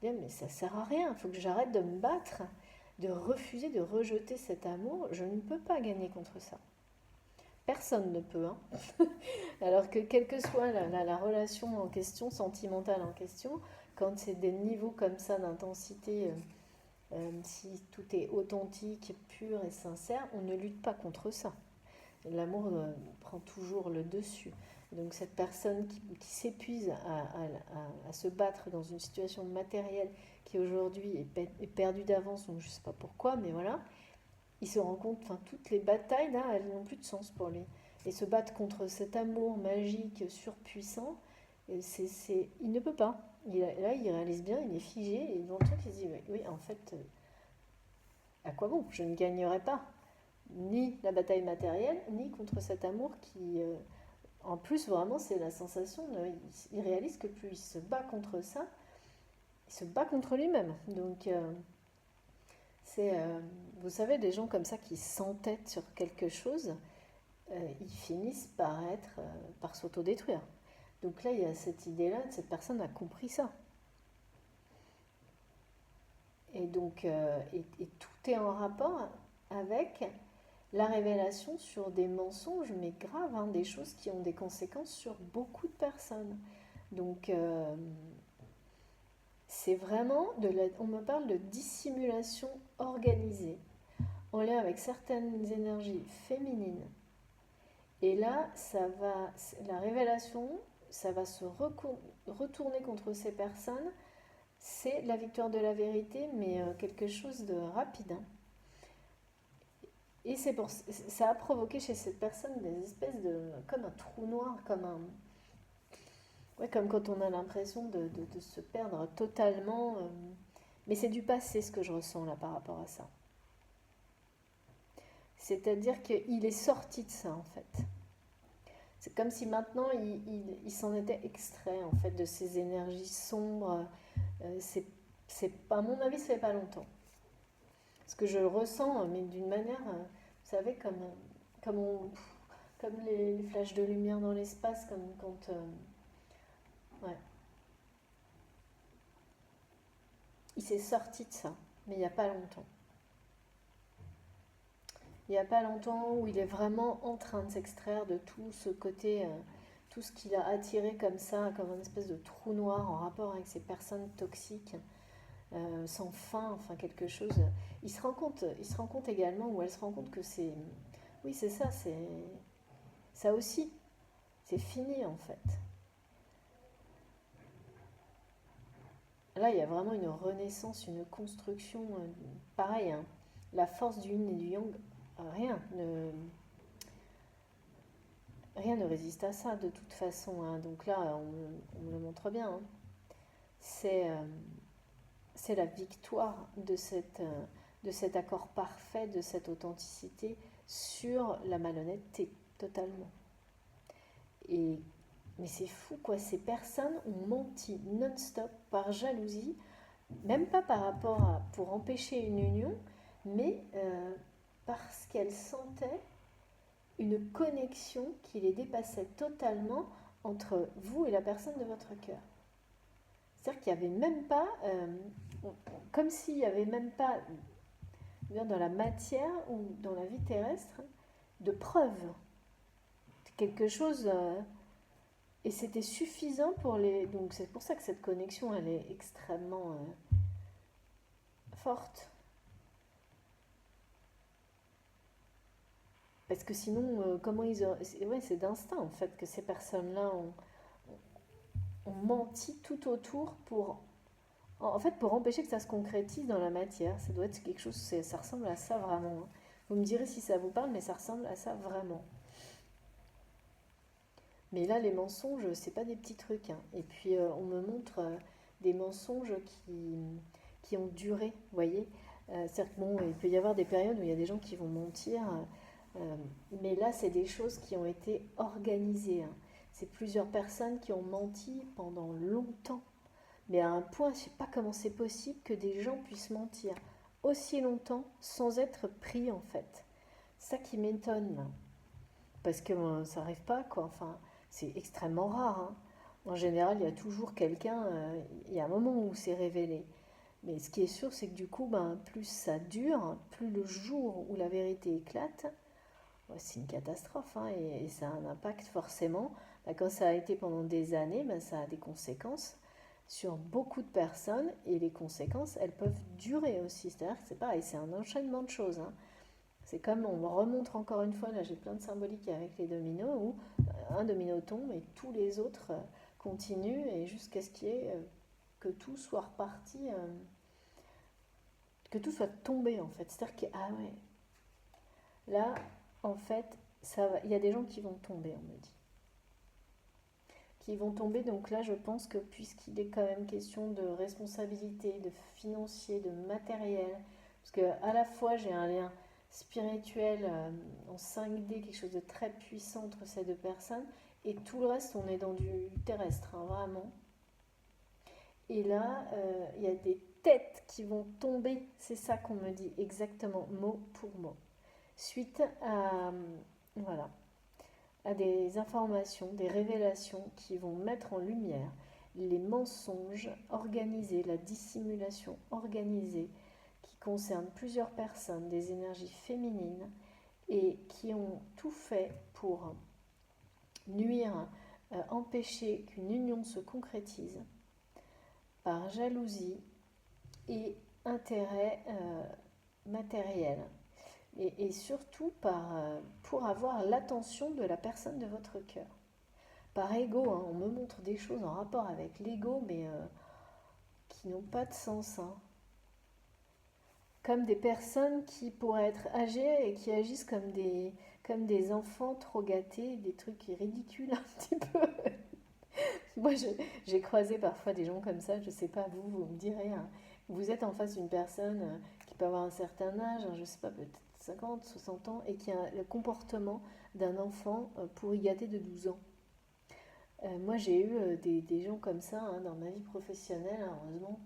dire mais ça sert à rien, il faut que j'arrête de me battre, de refuser, de rejeter cet amour, je ne peux pas gagner contre ça. Personne ne peut, hein. Alors que quelle que soit la relation en question, sentimentale en question, quand c'est des niveaux comme ça d'intensité, si tout est authentique, pur et sincère, on ne lutte pas contre ça. L'amour prend toujours le dessus. Donc cette personne qui s'épuise à se battre dans une situation matérielle qui aujourd'hui est perdue d'avance, donc je ne sais pas pourquoi, mais voilà, il se rend compte, enfin toutes les batailles là, elles n'ont plus de sens pour lui. Et se battre contre cet amour magique, surpuissant, il ne peut pas. Là, il réalise bien, il est figé, et dans le truc, il se dit, oui, en fait, à quoi bon? Je ne gagnerai pas ni la bataille matérielle, ni contre cet amour qui, en plus, vraiment, c'est la sensation, il réalise que plus il se bat contre ça, il se bat contre lui-même. Donc, vous savez, des gens comme ça qui s'entêtent sur quelque chose, ils finissent par s'autodétruire. Donc là, il y a cette idée-là, cette personne a compris ça. Et donc, et tout est en rapport avec la révélation sur des mensonges, mais graves, hein, des choses qui ont des conséquences sur beaucoup de personnes. Donc, c'est vraiment on me parle de dissimulation organisée en lien avec certaines énergies féminines. Et là, la révélation, ça va se retourner contre ces personnes. C'est la victoire de la vérité, mais quelque chose de rapide, hein. Et ça a provoqué chez cette personne des espèces comme un trou noir, comme quand on a l'impression de se perdre totalement. Mais c'est du passé ce que je ressens là par rapport à ça. C'est-à-dire qu'il est sorti de ça, en fait. C'est comme si maintenant, il s'en était extrait, en fait, de ces énergies sombres. À mon avis, ça fait pas longtemps. Parce que je le ressens, mais d'une manière, vous savez, comme, comme les flashs de lumière dans l'espace, comme quand... ouais. Il s'est sorti de ça, mais il n'y a pas longtemps. Il n'y a pas longtemps où il est vraiment en train de s'extraire de tout ce côté, tout ce qu'il a attiré comme ça, comme une espèce de trou noir en rapport avec ces personnes toxiques, sans fin, enfin quelque chose. Il se rend compte également, ou elle se rend compte que c'est, oui c'est ça, c'est ça aussi, c'est fini en fait. Là, il y a vraiment une renaissance, une construction, pareil, hein, la force du yin et du yang, rien ne, rien ne résiste à ça de toute façon, hein. Donc là, on me le montre bien, hein. C'est c'est la victoire de cet accord parfait, de cette authenticité sur la malhonnêteté, totalement. Et, mais c'est fou, quoi. Ces personnes ont menti non-stop par jalousie, même pas par rapport à pour empêcher une union, mais parce qu'elles sentaient une connexion qui les dépassait totalement entre vous et la personne de votre cœur. C'est-à-dire qu'il n'y avait même pas, comme s'il n'y avait même pas, dans la matière ou dans la vie terrestre, de preuves. Quelque chose, et c'était suffisant pour les... Donc c'est pour ça que cette connexion, elle est extrêmement forte. Parce que sinon, comment ils auraient... Ouais, c'est d'instinct en fait que ces personnes-là ont menti tout autour pour... En fait, pour empêcher que ça se concrétise dans la matière. Ça doit être quelque chose, ça ressemble à ça vraiment, hein. Vous me direz si ça vous parle, mais ça ressemble à ça vraiment. Mais là, les mensonges, c'est pas des petits trucs, hein. Et puis, on me montre des mensonges qui ont duré, vous voyez. C'est-à-dire que bon, il peut y avoir des périodes où il y a des gens qui vont mentir, mais là, c'est des choses qui ont été organisées, hein. C'est plusieurs personnes qui ont menti pendant longtemps. Mais à un point, je ne sais pas comment c'est possible que des gens puissent mentir aussi longtemps sans être pris, en fait. C'est ça qui m'étonne. Parce que ça n'arrive pas, quoi. Enfin, c'est extrêmement rare, hein. En général, il y a toujours quelqu'un, il y a un moment où c'est révélé. Mais ce qui est sûr, c'est que du coup, ben, plus ça dure, plus le jour où la vérité éclate, ouais, c'est une catastrophe, hein, et ça a un impact forcément. Ben, quand ça a été pendant des années, ben, ça a des conséquences sur beaucoup de personnes, et les conséquences, elles peuvent durer aussi. C'est-à-dire que c'est pareil, c'est un enchaînement de choses, hein. C'est comme on me remontre encore une fois, là j'ai plein de symboliques avec les dominos, où un domino tombe et tous les autres continuent, et jusqu'à ce qu'il y ait que tout soit reparti, que tout soit tombé en fait. C'est-à-dire que, ah ouais, là, en fait, ça va, il y a des gens qui vont tomber, on me dit. Qui vont tomber, donc là je pense que puisqu'il est quand même question de responsabilité, de financier, de matériel, parce que à la fois j'ai un lien spirituel en 5D, quelque chose de très puissant entre ces deux personnes, et tout le reste on est dans du terrestre, hein, vraiment. Et là il y a des têtes qui vont tomber, c'est ça qu'on me dit exactement, mot pour mot, suite à, voilà, à des informations, des révélations qui vont mettre en lumière les mensonges organisés, la dissimulation organisée qui concerne plusieurs personnes, des énergies féminines, et qui ont tout fait pour nuire, empêcher qu'une union se concrétise par jalousie et intérêt matériel. Et surtout pour avoir l'attention de la personne de votre cœur. Par ego, hein, on me montre des choses en rapport avec l'ego, mais qui n'ont pas de sens, hein. Comme des personnes qui pourraient être âgées et qui agissent comme des enfants trop gâtés, des trucs ridicules un petit peu. Moi, j'ai croisé parfois des gens comme ça, je sais pas, vous me direz, hein, vous êtes en face d'une personne qui peut avoir un certain âge, hein, je sais pas, peut-être 50, 60 ans et qui a le comportement d'un enfant pourri gâté de 12 ans. Moi, j'ai eu des gens comme ça dans ma vie professionnelle, heureusement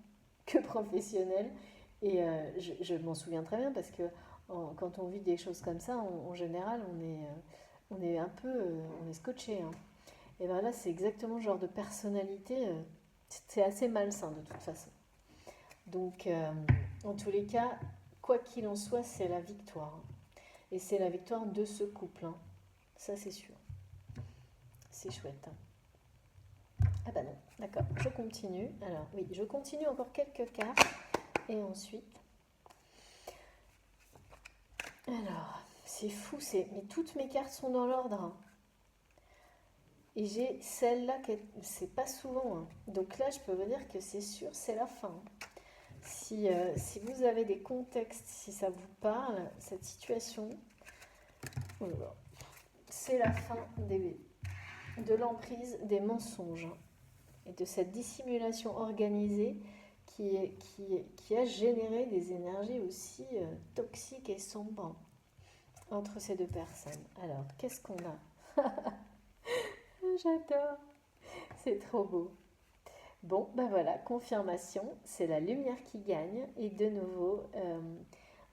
que professionnelle, et je m'en souviens très bien parce que quand on vit des choses comme ça, en général, on est un peu, on est scotché. Et bien là, c'est exactement le genre de personnalité, c'est assez malsain de toute façon. Donc, en tous les cas, quoi qu'il en soit, c'est la victoire. Et c'est la victoire de ce couple. Ça, c'est sûr. C'est chouette. Ah bah non, d'accord, je continue. Alors oui, je continue encore quelques cartes. Et ensuite... Alors, c'est fou, mais toutes mes cartes sont dans l'ordre. Et j'ai celle-là, c'est pas souvent. Donc là, je peux vous dire que c'est sûr, c'est la fin. Si vous avez des contextes, si ça vous parle, cette situation, c'est la fin de l'emprise des mensonges et de cette dissimulation organisée qui a généré des énergies aussi toxiques et sombres entre ces deux personnes. Alors, qu'est-ce qu'on a? J'adore, c'est trop beau. Bon, ben voilà, confirmation, c'est la lumière qui gagne. Et de nouveau,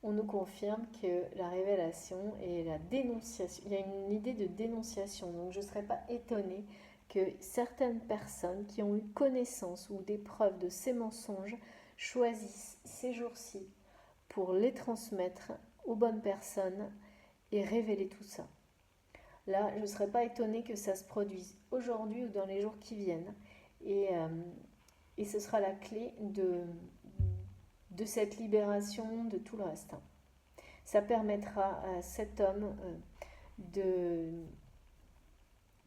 on nous confirme que la révélation et la dénonciation, il y a une idée de dénonciation. Donc je ne serais pas étonnée que certaines personnes qui ont eu connaissance ou des preuves de ces mensonges choisissent ces jours-ci pour les transmettre aux bonnes personnes et révéler tout ça. Là, je ne serais pas étonnée que ça se produise aujourd'hui ou dans les jours qui viennent. Et ce sera la clé de cette libération de tout le reste. Ça permettra à cet homme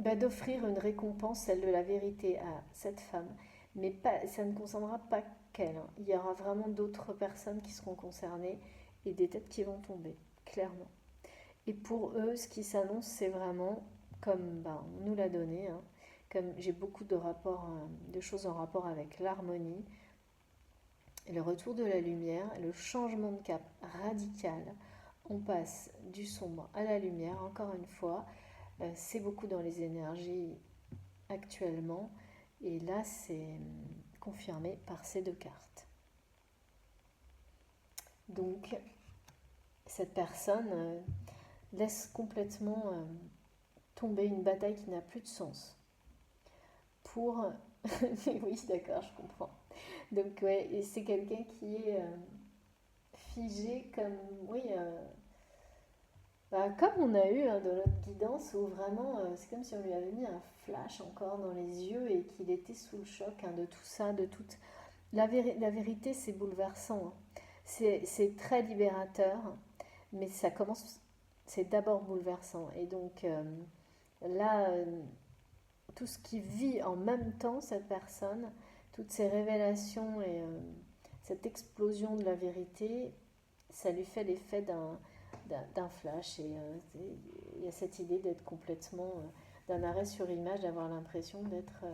d'offrir une récompense, celle de la vérité, à cette femme. Mais pas, ça ne concernera pas qu'elle. Il y aura vraiment d'autres personnes qui seront concernées et des têtes qui vont tomber, clairement. Et pour eux, ce qui s'annonce, c'est vraiment, comme on nous l'a donné, comme j'ai beaucoup de choses en rapport avec l'harmonie, le retour de la lumière, le changement de cap radical. On passe du sombre à la lumière, encore une fois. C'est beaucoup dans les énergies actuellement. Et là, c'est confirmé par ces deux cartes. Donc, cette personne laisse complètement tomber une bataille qui n'a plus de sens. Pour... oui, d'accord, je comprends. Donc, ouais, et c'est quelqu'un qui est figé comme... Oui, comme on a eu dans notre guidance, où vraiment, c'est comme si on lui avait mis un flash encore dans les yeux et qu'il était sous le choc de tout ça, de toute... La vérité, c'est bouleversant. C'est très libérateur, mais ça commence... C'est d'abord bouleversant. Et donc, là... tout ce qui vit en même temps cette personne, toutes ces révélations et cette explosion de la vérité, ça lui fait l'effet d'un flash. Et il y a cette idée d'être complètement, d'un arrêt sur image, d'avoir l'impression d'être...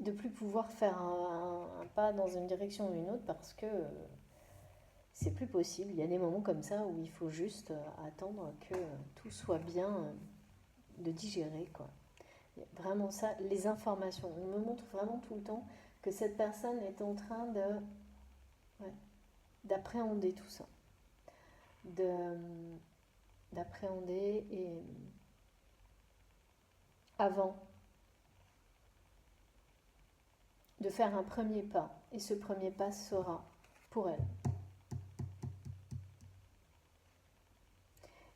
de plus pouvoir faire un pas dans une direction ou une autre parce que c'est plus possible. Il y a des moments comme ça où il faut juste attendre que tout soit bien de digérer, quoi. Vraiment ça, les informations. On me montre vraiment tout le temps que cette personne est en train d'appréhender tout ça. D'appréhender et avant de faire un premier pas. Et ce premier pas sera pour elle.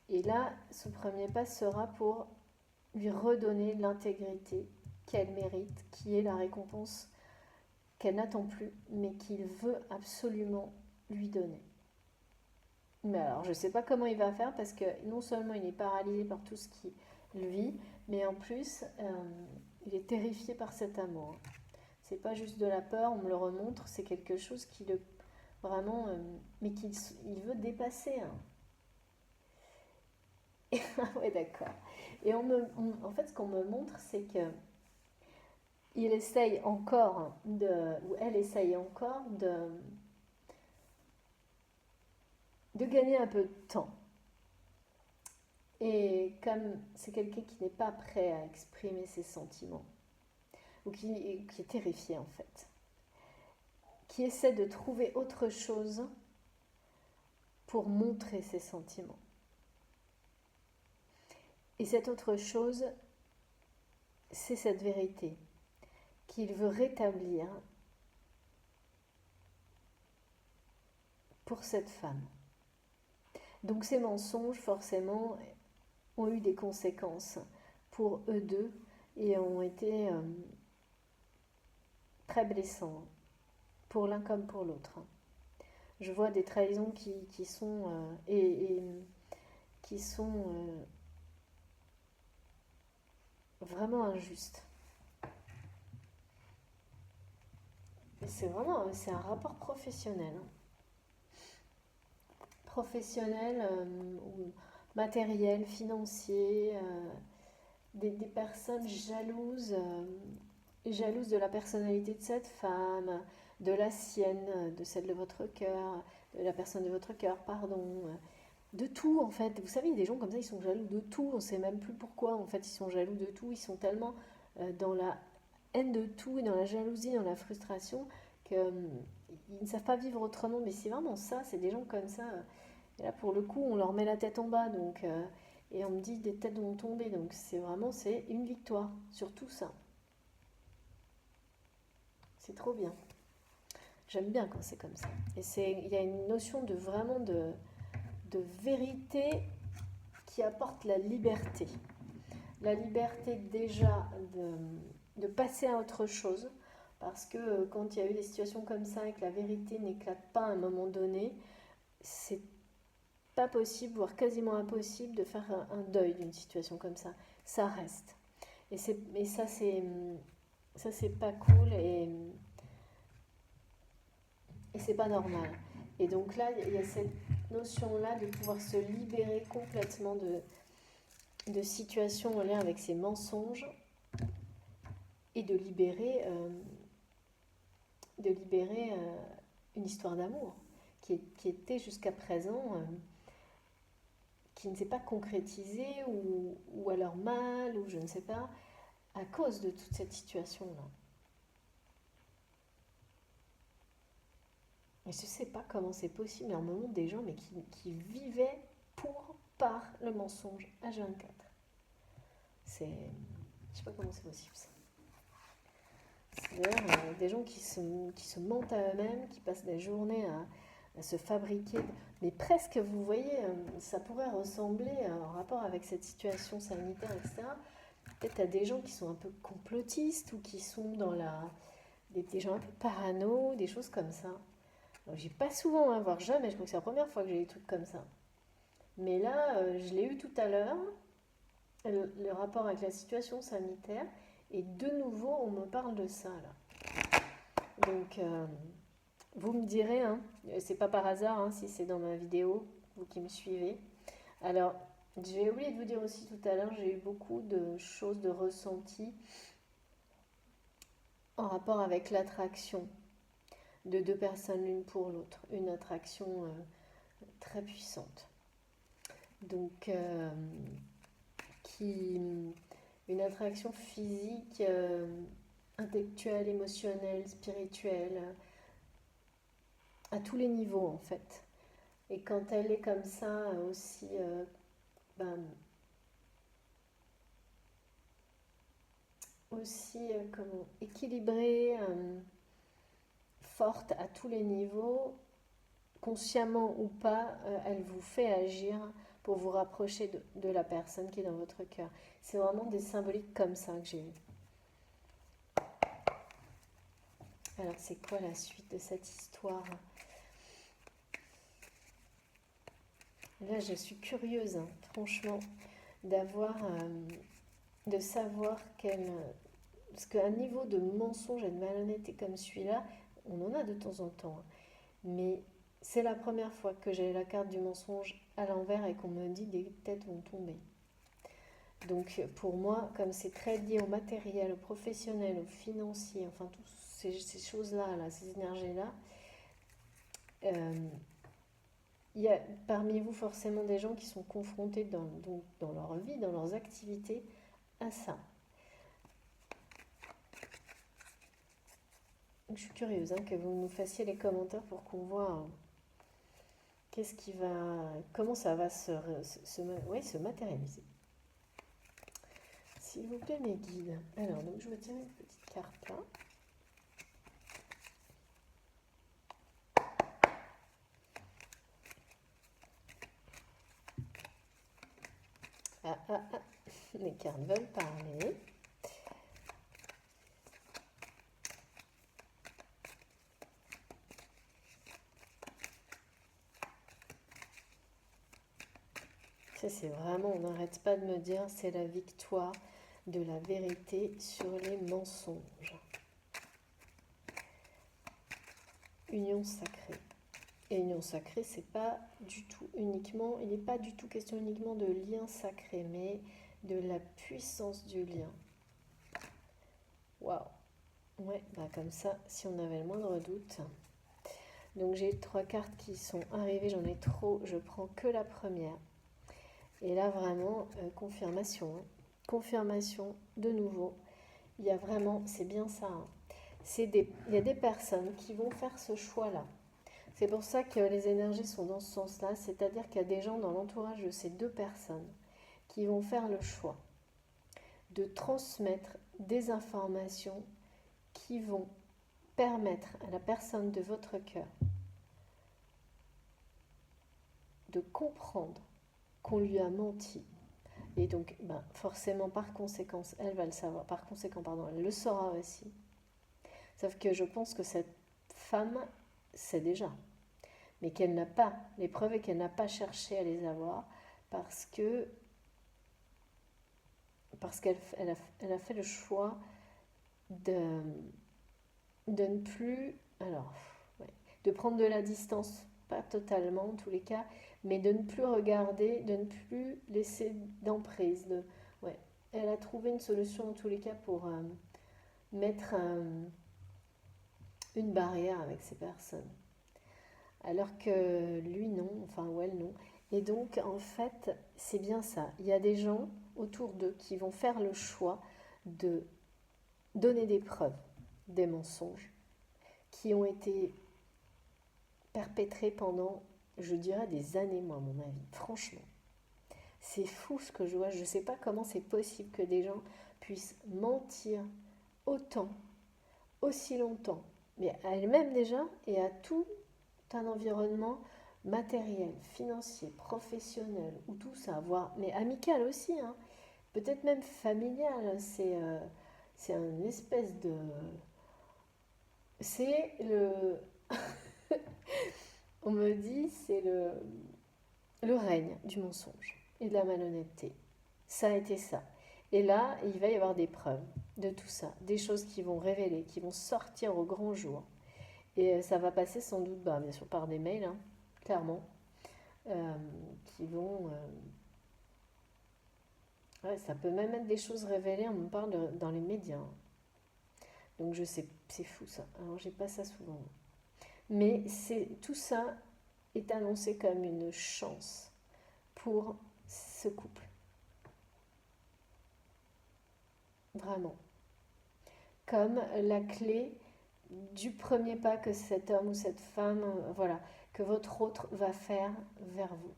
Et là, ce premier pas sera pour lui redonner l'intégrité qu'elle mérite, qui est la récompense qu'elle n'attend plus, mais qu'il veut absolument lui donner. Mais alors, je ne sais pas comment il va faire parce que non seulement il est paralysé par tout ce qu'il vit, mais en plus, il est terrifié par cet amour. C'est pas juste de la peur, on me le remontre, c'est quelque chose qui le vraiment, mais qu'il veut dépasser. Ouais, d'accord. Et en fait, ce qu'on me montre, c'est que il essaye encore ou elle essaye encore de gagner un peu de temps. Et comme c'est quelqu'un qui n'est pas prêt à exprimer ses sentiments, ou qui est terrifié en fait, qui essaie de trouver autre chose pour montrer ses sentiments. Et cette autre chose, c'est cette vérité qu'il veut rétablir pour cette femme. Donc ces mensonges, forcément, ont eu des conséquences pour eux deux et ont été très blessants pour l'un comme pour l'autre. Je vois des trahisons qui sont qui sont vraiment injustes. Et c'est un rapport professionnel. Professionnel ou matériel, financier, des personnes jalouses, jalouses de la personnalité de cette femme, de la sienne, de celle de votre cœur, de la personne de votre cœur, pardon, de tout en fait. Vous savez, il y a des gens comme ça, ils sont jaloux de tout, on ne sait même plus pourquoi en fait ils sont jaloux de tout, ils sont tellement dans la haine de tout et dans la jalousie, dans la frustration qu'ils ne savent pas vivre autrement. Mais c'est vraiment ça, c'est des gens comme ça. Et là pour le coup, on leur met la tête en bas donc, et on me dit des têtes vont tomber. Donc c'est une victoire sur tout ça. C'est trop bien. J'aime bien quand c'est comme ça. Et il y a une notion de vraiment de vérité qui apporte la liberté. La liberté déjà de passer à autre chose. Parce que quand il y a eu des situations comme ça et que la vérité n'éclate pas à un moment donné, c'est pas possible, voire quasiment impossible de faire un deuil d'une situation comme ça. Ça reste. Et ça c'est pas cool et c'est pas normal. Et donc là, il y a cette notion-là de pouvoir se libérer complètement de situations en lien avec ces mensonges et de libérer une histoire d'amour qui était jusqu'à présent, qui ne s'est pas concrétisée ou alors mal, ou je ne sais pas, à cause de toute cette situation-là. Et je ne sais pas comment c'est possible, mais en moment des gens mais qui vivaient par le mensonge H24. Je ne sais pas comment c'est possible ça. C'est d'ailleurs des gens qui se mentent à eux-mêmes, qui passent des journées à se fabriquer. Mais presque, vous voyez, ça pourrait ressembler en rapport avec cette situation sanitaire, etc. Peut-être à des gens qui sont un peu complotistes ou qui sont dans des gens un peu parano, des choses comme ça. J'ai pas souvent, voire jamais, je crois que c'est la première fois que j'ai des trucs comme ça. Mais là, je l'ai eu tout à l'heure, le rapport avec la situation sanitaire, et de nouveau, on me parle de ça, là. Donc, vous me direz, hein, c'est pas par hasard, hein, si c'est dans ma vidéo, vous qui me suivez. Alors, j'ai oublié de vous dire aussi tout à l'heure, j'ai eu beaucoup de choses, de ressentis en rapport avec l'attraction de deux personnes l'une pour l'autre, une attraction très puissante. Donc, une attraction physique, intellectuelle, émotionnelle, spirituelle, à tous les niveaux en fait. Et quand elle est comme ça aussi, comment, équilibrée, forte à tous les niveaux, consciemment ou pas, elle vous fait agir pour vous rapprocher de la personne qui est dans votre cœur. C'est vraiment des symboliques comme ça que j'ai eu. Alors c'est quoi la suite de cette histoire? Là je suis curieuse, hein, franchement, de savoir parce qu'un niveau de mensonge et de malhonnêteté comme celui-là, on en a de temps en temps. Mais c'est la première fois que j'ai la carte du mensonge à l'envers et qu'on me dit des têtes vont tomber. Donc pour moi, comme c'est très lié au matériel, au professionnel, au financier, enfin toutes ces choses-là, ces énergies-là, il il y a parmi vous forcément des gens qui sont confrontés dans leur vie, dans leurs activités, à ça. Je suis curieuse que vous nous fassiez les commentaires pour qu'on voit qu'est-ce qui va, comment ça va se matérialiser. S'il vous plaît, mes guides. Alors, donc je vais tirer une petite carte là. Les cartes veulent parler. Ça, c'est vraiment, on n'arrête pas de me dire, c'est la victoire de la vérité sur les mensonges. Union sacrée. Et union sacrée, c'est pas du tout uniquement, il n'est pas du tout question uniquement de lien sacré, mais de la puissance du lien. Waouh! Ouais, bah comme ça, si on avait le moindre doute. Donc j'ai 3 cartes qui sont arrivées, j'en ai trop, je prends que la première. Et là vraiment, confirmation. Confirmation de nouveau. Il y a vraiment, c'est bien ça. Il y a des personnes qui vont faire ce choix-là. C'est pour ça que les énergies sont dans ce sens-là, c'est-à-dire qu'il y a des gens dans l'entourage de ces 2 personnes qui vont faire le choix de transmettre des informations qui vont permettre à la personne de votre cœur de comprendre qu'on lui a menti. Et donc, forcément, par conséquence, elle va le savoir. Par conséquent, elle le saura aussi. Sauf que je pense que cette femme sait déjà. Mais qu'elle n'a pas, les preuves est qu'elle n'a pas cherché à les avoir parce qu'elle a fait le choix de ne plus, de prendre de la distance, pas totalement en tous les cas, mais de ne plus regarder, de ne plus laisser d'emprise. Elle a trouvé une solution en tous les cas pour mettre une barrière avec ces personnes. Alors que lui non, ou elle non. Et donc en fait, c'est bien ça. Il y a des gens autour d'eux qui vont faire le choix de donner des preuves, des mensonges, qui ont été perpétrés pendant, je dirais, des années, moi, à mon avis. Franchement, c'est fou ce que je vois. Je ne sais pas comment c'est possible que des gens puissent mentir autant, aussi longtemps, mais à elles-mêmes déjà et à tout un environnement matériel, financier, professionnel, ou tout ça, voire, mais amical aussi, peut-être même familial. C'est une espèce de... C'est le... On me dit, c'est le règne du mensonge et de la malhonnêteté. Ça a été ça. Et là, il va y avoir des preuves de tout ça, des choses qui vont révéler, qui vont sortir au grand jour. Et ça va passer sans doute, bien sûr, par des mails, clairement, qui vont... ça peut même être des choses révélées, on me parle dans les médias. Donc je sais, c'est fou ça. Alors j'ai pas ça souvent. Mais tout ça est annoncé comme une chance pour ce couple. Vraiment. Comme la clé du premier pas que cet homme ou cette femme, que votre autre va faire vers vous.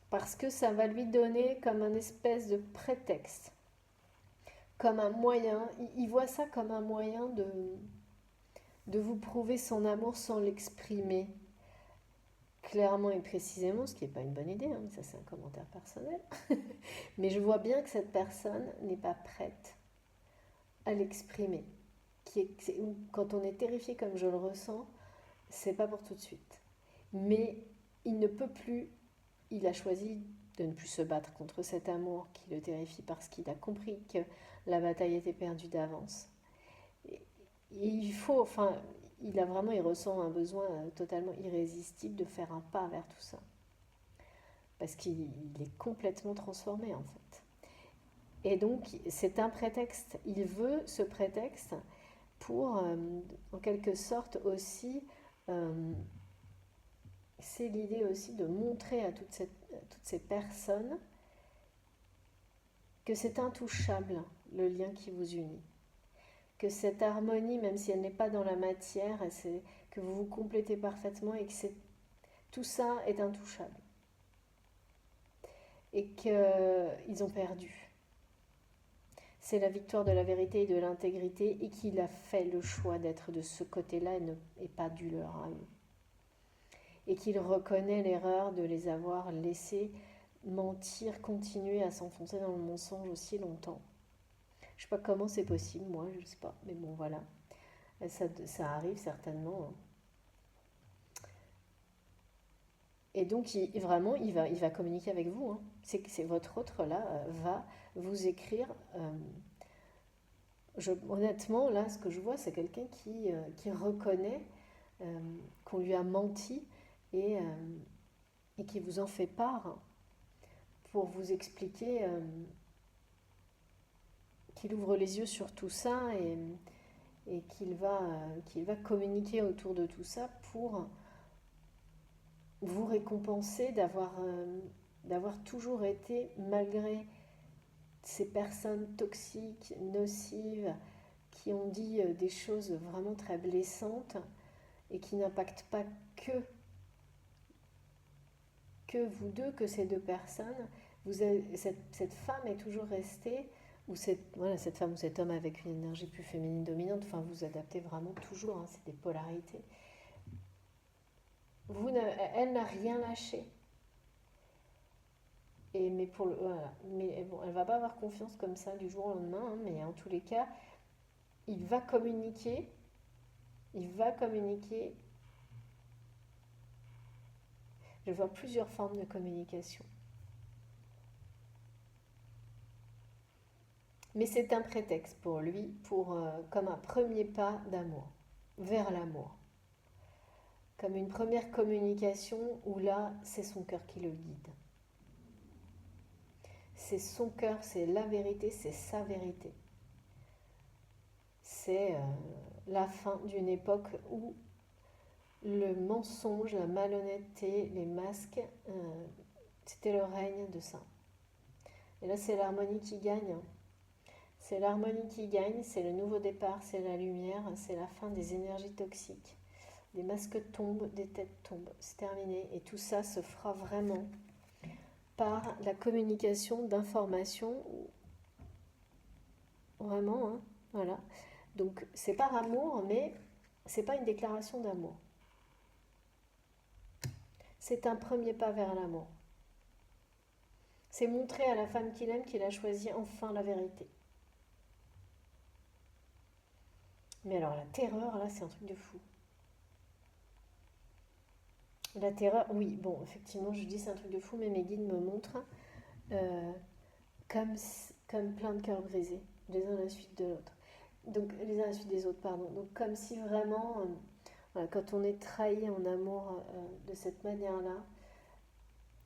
Parce que ça va lui donner comme un espèce de prétexte, comme un moyen, il voit ça comme un moyen de vous prouver son amour sans l'exprimer clairement et précisément, ce qui n'est pas une bonne idée, mais ça c'est un commentaire personnel. Mais je vois bien que cette personne n'est pas prête à l'exprimer. Quand on est terrifié comme je le ressens, c'est pas pour tout de suite. Mais il ne peut plus, il a choisi de ne plus se battre contre cet amour qui le terrifie parce qu'il a compris que la bataille était perdue d'avance. Et il ressent un besoin totalement irrésistible de faire un pas vers tout ça. Parce qu'il est complètement transformé en fait. Et donc c'est un prétexte, il veut ce prétexte pour, en quelque sorte aussi, c'est l'idée aussi de montrer à toutes ces personnes que c'est intouchable, le lien qui vous unit. Que cette harmonie, même si elle n'est pas dans la matière, c'est que vous vous complétez parfaitement et que tout ça est intouchable. Et qu'ils ont perdu. C'est la victoire de la vérité et de l'intégrité et qu'il a fait le choix d'être de ce côté-là et pas du leur à eux. Et qu'il reconnaît l'erreur de les avoir laissés mentir, continuer à s'enfoncer dans le mensonge aussi longtemps. Je sais pas comment c'est possible, moi, je sais pas. Mais bon, voilà. Ça arrive certainement. Et donc, vraiment, il va communiquer avec vous. Hein. C'est votre autre, là, va vous écrire. Honnêtement, là, ce que je vois, c'est quelqu'un qui reconnaît qu'on lui a menti et qui vous en fait part pour vous expliquer qu'il ouvre les yeux sur tout ça et qu'il va communiquer autour de tout ça pour vous récompenser d'avoir toujours été, malgré ces personnes toxiques, nocives, qui ont dit des choses vraiment très blessantes et qui n'impactent pas que vous deux, que ces deux personnes. Cette femme est toujours restée, ou cette femme ou cet homme avec une énergie plus féminine dominante, enfin vous adaptez vraiment toujours, hein, c'est des polarités. Elle n'a rien lâché. Mais voilà. Mais bon, elle va pas avoir confiance comme ça du jour au lendemain, hein, mais en tous les cas, il va communiquer. Je vois plusieurs formes de communication. Mais c'est un prétexte pour lui, comme un premier pas d'amour, vers l'amour. Comme une première communication où là, c'est son cœur qui le guide. C'est son cœur, c'est la vérité, c'est sa vérité. C'est la fin d'une époque où le mensonge, la malhonnêteté, les masques, c'était le règne de ça. Et là, c'est l'harmonie qui gagne. C'est l'harmonie qui gagne, c'est le nouveau départ, c'est la lumière, c'est la fin des énergies toxiques. Des masques tombent, des têtes tombent, c'est terminé. Et tout ça se fera vraiment par la communication d'informations. Vraiment, hein, voilà. Donc, c'est par amour, mais c'est pas une déclaration d'amour. C'est un premier pas vers l'amour. C'est montrer à la femme qu'il aime qu'il a choisi enfin la vérité. Mais alors, la terreur, là, c'est un truc de fou. La terreur, oui, bon, effectivement, je dis c'est un truc de fou, mais mes guides me montrent euh, comme plein de cœurs brisés, les uns à la suite de l'autre. Donc, les uns à la suite des autres, pardon. Donc, comme si vraiment, voilà, quand on est trahi en amour de cette manière-là,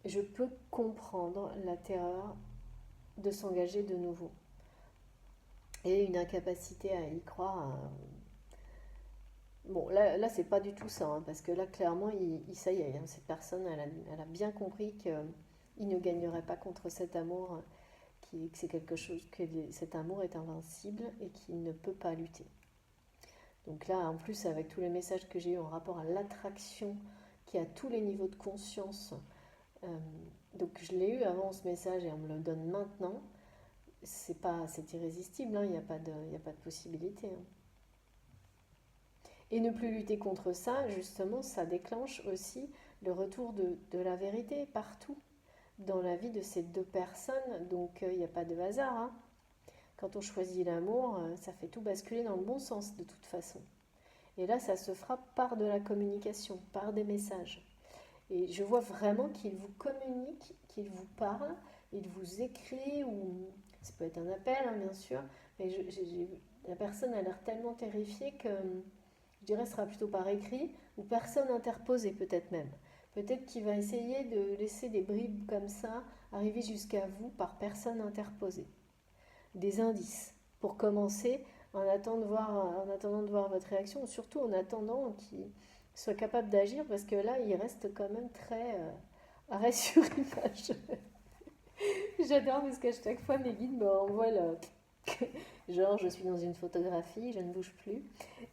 je peux comprendre la terreur de s'engager de nouveau. Et une incapacité à y croire. Bon, là c'est pas du tout ça, hein, parce que là, clairement, ça y est, hein, cette personne, elle a bien compris qu'il ne gagnerait pas contre cet amour, que c'est quelque chose, cet amour est invincible et qu'il ne peut pas lutter. Donc là, en plus, avec tous les messages que j'ai eu en rapport à l'attraction, qui a tous les niveaux de conscience, donc je l'ai eu avant ce message et on me le donne maintenant, c'est irrésistible, hein, il n'y a pas de possibilité. Hein. Et ne plus lutter contre ça, justement, ça déclenche aussi le retour de la vérité partout dans la vie de ces deux personnes. Donc il n'y a pas de hasard. Hein. Quand on choisit l'amour, ça fait tout basculer dans le bon sens de toute façon. Et là, ça se fera par de la communication, par des messages. Et je vois vraiment qu'il vous communique, qu'il vous parle, il vous écrit, ou ça peut être un appel, hein, bien sûr, mais la personne a l'air tellement terrifiée que je dirais ce sera plutôt par écrit, ou personne interposée peut-être même. Peut-être qu'il va essayer de laisser des bribes comme ça arriver jusqu'à vous par personne interposée. Des indices pour commencer en attendant de voir votre réaction, ou surtout en attendant qu'il soit capable d'agir, parce que là, il reste quand même très arrêt sur image. J'adore parce qu'à chaque fois, mes guides me renvoient le... genre, je suis dans une photographie, je ne bouge plus.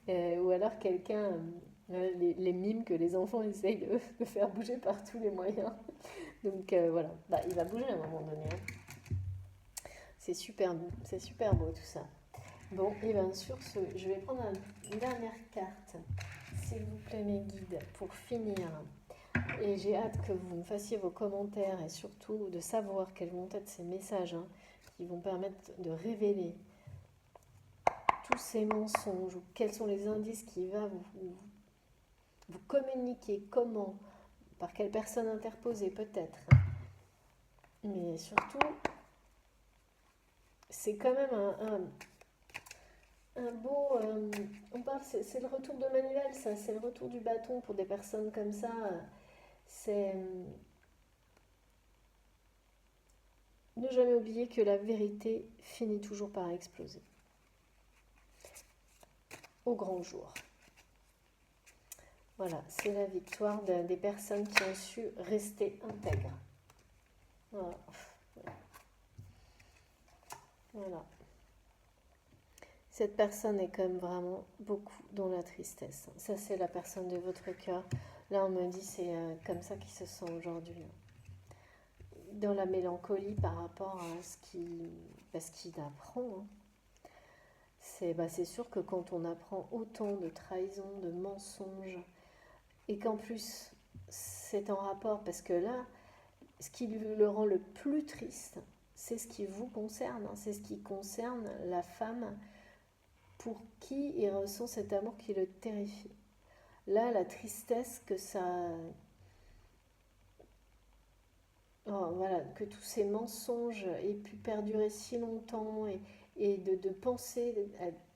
Ou alors quelqu'un, les mimes que les enfants essayent de faire bouger par tous les moyens. Donc voilà, bah, il va bouger à un moment donné, hein. C'est super beau tout ça. Bon, et bien sur ce, je vais prendre une dernière carte, s'il vous plaît mes guides, pour finir. Et j'ai hâte que vous me fassiez vos commentaires et surtout de savoir quels vont être ces messages, hein, qui vont permettre de révéler tous ces mensonges, ou quels sont les indices qui vont vous communiquer, comment, par quelle personne interposée peut-être. Mais surtout, c'est quand même un beau... on parle, c'est le retour de manuel, ça, c'est le retour du bâton pour des personnes comme ça. C'est ne jamais oublier que la vérité finit toujours par exploser. Au grand jour. Voilà, c'est la victoire des personnes qui ont su rester intègres. Voilà. Voilà. Cette personne est quand même vraiment beaucoup dans la tristesse. Ça, c'est la personne de votre cœur. Là, on me dit c'est comme ça qu'il se sent aujourd'hui. Dans la mélancolie par rapport à ce qu'il apprend. Hein. C'est sûr que quand on apprend autant de trahisons, de mensonges, et qu'en plus c'est en rapport, parce que là, ce qui le rend le plus triste, c'est ce qui vous concerne, hein, c'est ce qui concerne la femme pour qui il ressent cet amour qui le terrifie. Là, la tristesse que ça... Oh, voilà, que tous ces mensonges aient pu perdurer si longtemps et de penser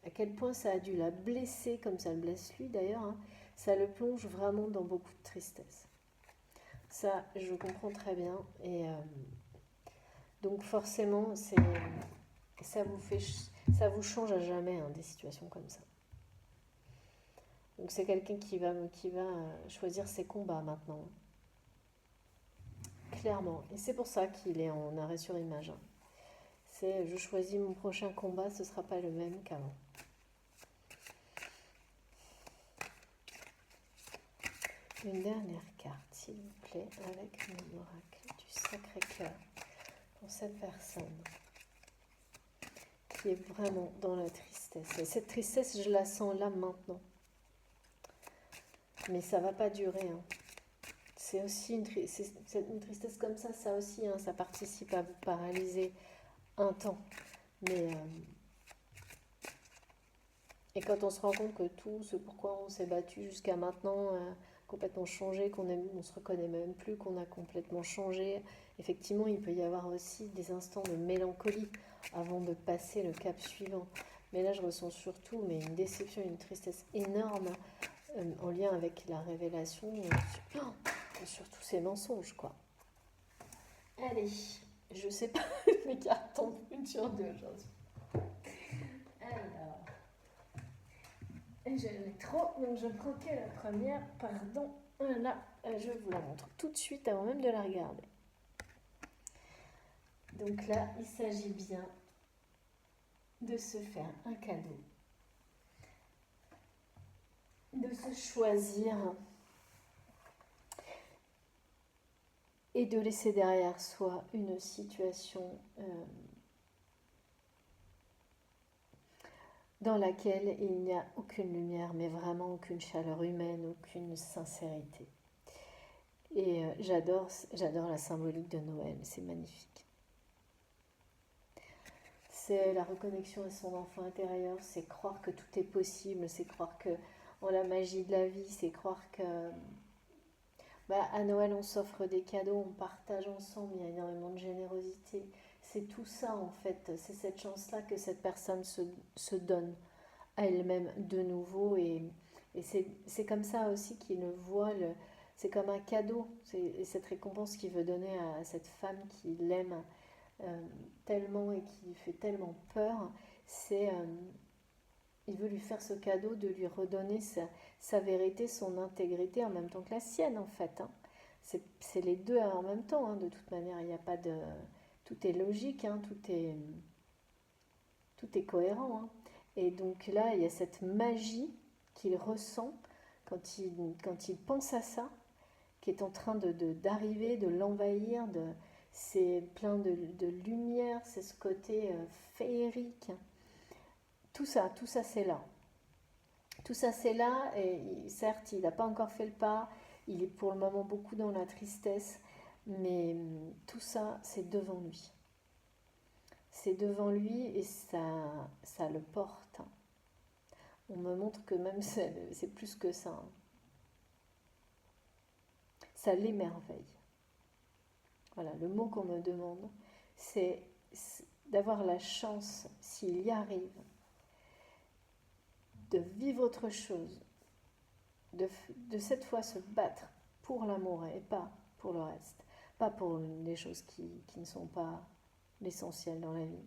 à quel point ça a dû la blesser, comme ça le blesse lui d'ailleurs, hein, ça le plonge vraiment dans beaucoup de tristesse. Ça, je comprends très bien. Et donc forcément, ça vous change à jamais, hein, des situations comme ça. Donc c'est quelqu'un qui va choisir ses combats maintenant. Clairement. Et c'est pour ça qu'il est en arrêt sur image. Hein. C'est je choisis mon prochain combat, ce ne sera pas le même qu'avant. Une dernière carte, s'il vous plaît, avec mon oracle du Sacré-Cœur pour cette personne qui est vraiment dans la tristesse. Et cette tristesse, je la sens là maintenant. Mais ça ne va pas durer. Hein. C'est aussi une tristesse comme ça aussi, hein, ça participe à vous paralyser un temps. Mais et quand on se rend compte que tout ce pourquoi on s'est battu jusqu'à maintenant a complètement changé, on se reconnaît même plus, qu'on a complètement changé, effectivement, il peut y avoir aussi des instants de mélancolie avant de passer le cap suivant. Mais là, je ressens surtout une déception, une tristesse énorme en lien avec la révélation sur tous ces mensonges, quoi. Allez, je sais pas, mes cartes tombent une sur deux aujourd'hui. Alors, j'en ai trop, donc je prends que la première, pardon. Là, je vous la montre tout de suite avant même de la regarder. Donc là, il s'agit bien de se faire un cadeau, de se choisir et de laisser derrière soi une situation dans laquelle il n'y a aucune lumière, mais vraiment aucune chaleur humaine, aucune sincérité. Et j'adore la symbolique de Noël, c'est magnifique. C'est la reconnexion à son enfant intérieur, c'est croire que tout est possible, c'est croire que en la magie de la vie, c'est croire que à Noël on s'offre des cadeaux, on partage ensemble, il y a énormément de générosité. C'est tout ça en fait, c'est cette chance-là que cette personne se donne à elle-même de nouveau et c'est comme ça aussi qu'il le voit, c'est comme un cadeau, c'est cette récompense qu'il veut donner à cette femme qui l'aime tellement et qui lui fait tellement peur, c'est il veut lui faire ce cadeau de lui redonner sa vérité, son intégrité en même temps que la sienne en fait. Hein. C'est les deux en même temps, hein, de toute manière, il n'y a pas de... Tout est logique, hein, tout est cohérent. Hein. Et donc là, il y a cette magie qu'il ressent quand il pense à ça, qui est en train d'arriver, de l'envahir, c'est plein de lumière, c'est ce côté féerique. Tout ça c'est là. Tout ça c'est là, et certes, il n'a pas encore fait le pas, il est pour le moment beaucoup dans la tristesse, mais tout ça, c'est devant lui. C'est devant lui et ça le porte. On me montre que même c'est plus que ça. Ça l'émerveille. Voilà, le mot qu'on me demande, c'est d'avoir la chance, s'il y arrive, de vivre autre chose, de cette fois se battre pour l'amour et pas pour le reste, pas pour les choses qui ne sont pas l'essentiel dans la vie.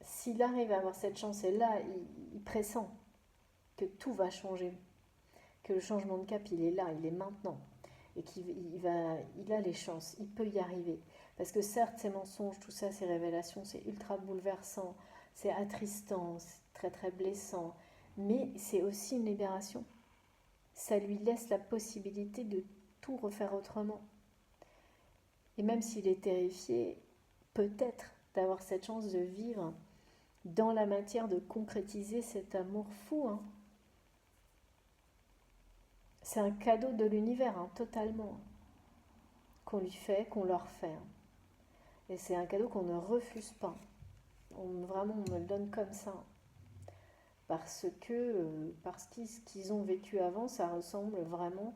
S'il arrive à avoir cette chance, et là, il pressent que tout va changer, que le changement de cap, il est là, il est maintenant, et il a les chances, il peut y arriver. Parce que certes, ces mensonges, tout ça, ces révélations, c'est ultra bouleversant, c'est attristant, c'est très très blessant, mais c'est aussi une libération. Ça lui laisse la possibilité de tout refaire autrement. Et même s'il est terrifié, peut-être d'avoir cette chance de vivre dans la matière, de concrétiser cet amour fou. Hein. C'est un cadeau de l'univers, hein, totalement, qu'on lui fait, qu'on leur fait. Et c'est un cadeau qu'on ne refuse pas. Vraiment, on me le donne comme ça. Parce qu'ils ont vécu avant, ça ressemble vraiment...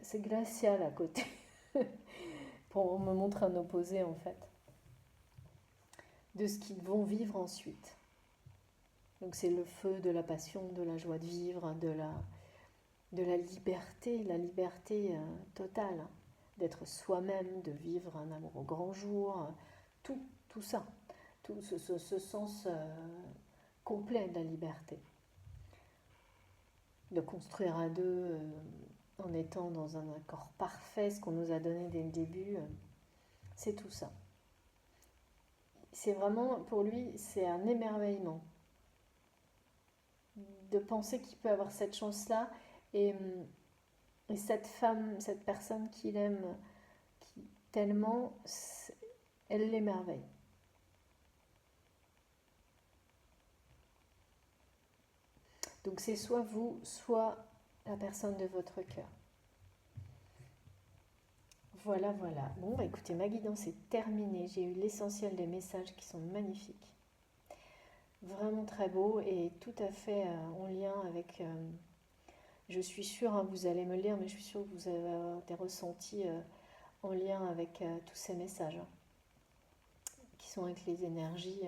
c'est glacial à côté. Pour me montrer un opposé, en fait. De ce qu'ils vont vivre ensuite. Donc c'est le feu de la passion, de la joie de vivre, de la liberté totale, hein, d'être soi-même, de vivre un amour au grand jour, tout ça, tout ce sens complet de la liberté. De construire à deux en étant dans un accord parfait, ce qu'on nous a donné dès le début, c'est tout ça. C'est vraiment, pour lui, c'est un émerveillement de penser qu'il peut avoir cette chance-là et cette femme, cette personne qu'il aime tellement, elle l'émerveille. Donc c'est soit vous, soit la personne de votre cœur. Voilà. Bon, bah écoutez, ma guidance est terminée. J'ai eu l'essentiel des messages qui sont magnifiques. Vraiment très beaux et tout à fait en lien avec... je suis sûre, hein, vous allez me lire, mais je suis sûre que vous avez des ressentis en lien avec tous ces messages, hein, qui sont avec les énergies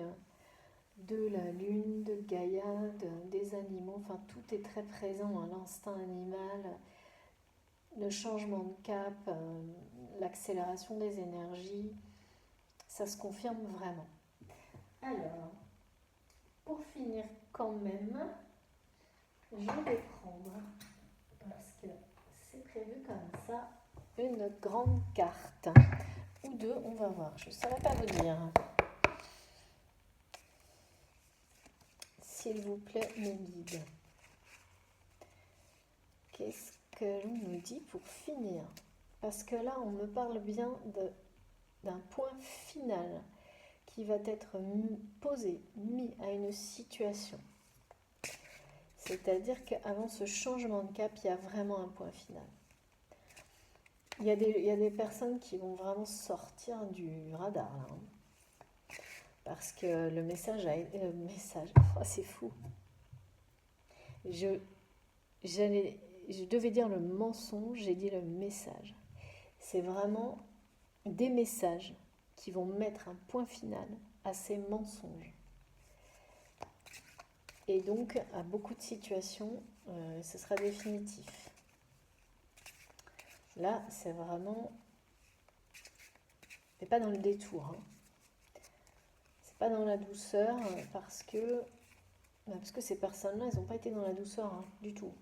de la lune, de Gaïa, des animaux. Enfin, tout est très présent, hein, l'instinct animal, le changement de cap, l'accélération des énergies. Ça se confirme vraiment. Alors, pour finir quand même, je vais prendre, parce que c'est prévu comme ça, une grande carte. Ou deux, on va voir. Je ne saurais pas vous dire. S'il vous plaît, mes guides. Qu'est-ce que l'on nous dit pour finir? Parce que là, on me parle bien d'un point final qui va être posé, mis à une situation. C'est-à-dire qu'avant ce changement de cap, il y a vraiment un point final. Il y a des personnes qui vont vraiment sortir du radar, là, hein. Parce que le message, oh, c'est fou. Je devais dire le mensonge, j'ai dit le message. C'est vraiment des messages qui vont mettre un point final à ces mensonges. Et donc, à beaucoup de situations, ce sera définitif. Là, c'est vraiment... Mais pas dans le détour. Hein. pas dans la douceur parce que ces personnes-là, elles n'ont pas été dans la douceur hein, du tout.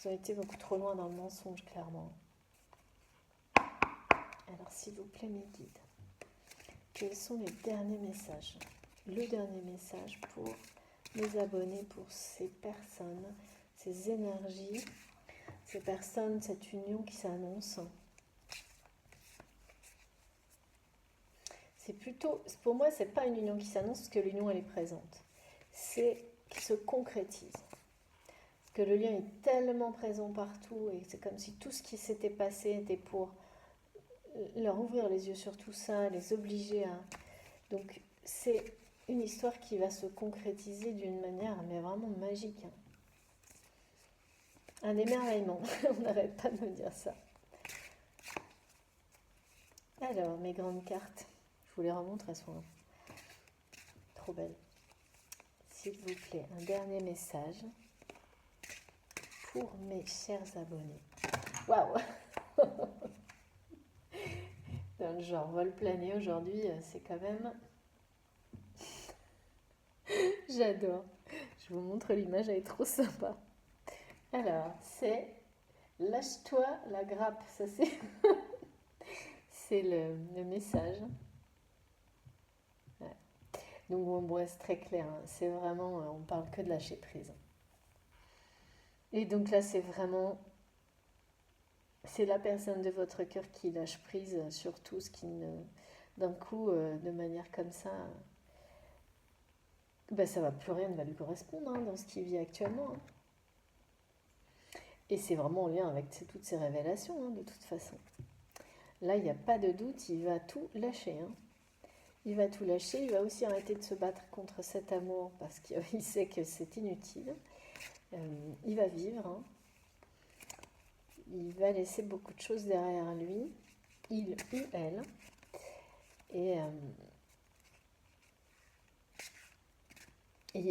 Ils ont été beaucoup trop loin dans le mensonge, clairement. Alors, s'il vous plaît, mes guides, quels sont les derniers messages? Le dernier message pour les abonnés, pour ces personnes, ces énergies, ces personnes, cette union qui s'annonce. C'est plutôt, pour moi, c'est pas une union qui s'annonce parce que l'union elle est présente. C'est qui se concrétise. Parce que le lien est tellement présent partout et c'est comme si tout ce qui s'était passé était pour leur ouvrir les yeux sur tout ça, les obliger à. Donc c'est une histoire qui va se concrétiser d'une manière mais vraiment magique. Hein. Un émerveillement. On n'arrête pas de me dire ça. Alors mes grandes cartes. Je vous les remontre, elles sont trop belles. S'il vous plaît, un dernier message pour mes chers abonnés. Waouh! Dans le genre vol plané aujourd'hui, c'est quand même... J'adore. Je vous montre l'image, elle est trop sympa. Alors, c'est lâche-toi la grappe. Ça, c'est c'est le message. Ouais. Donc, bon, c'est très clair. Hein. C'est vraiment, on parle que de lâcher prise. Et donc là, c'est vraiment, c'est la personne de votre cœur qui lâche prise sur tout ce qui ne, d'un coup, de manière comme ça, ben, ça va plus rien ne va lui correspondre hein, dans ce qu'il vit actuellement. Hein. Et c'est vraiment en lien avec toutes ces révélations, hein, de toute façon. Là, il n'y a pas de doute, il va tout lâcher. Hein. Il va tout lâcher, il va aussi arrêter de se battre contre cet amour parce qu'il sait que c'est inutile. Il va vivre. Hein. Il va laisser beaucoup de choses derrière lui. Il ou elle. Et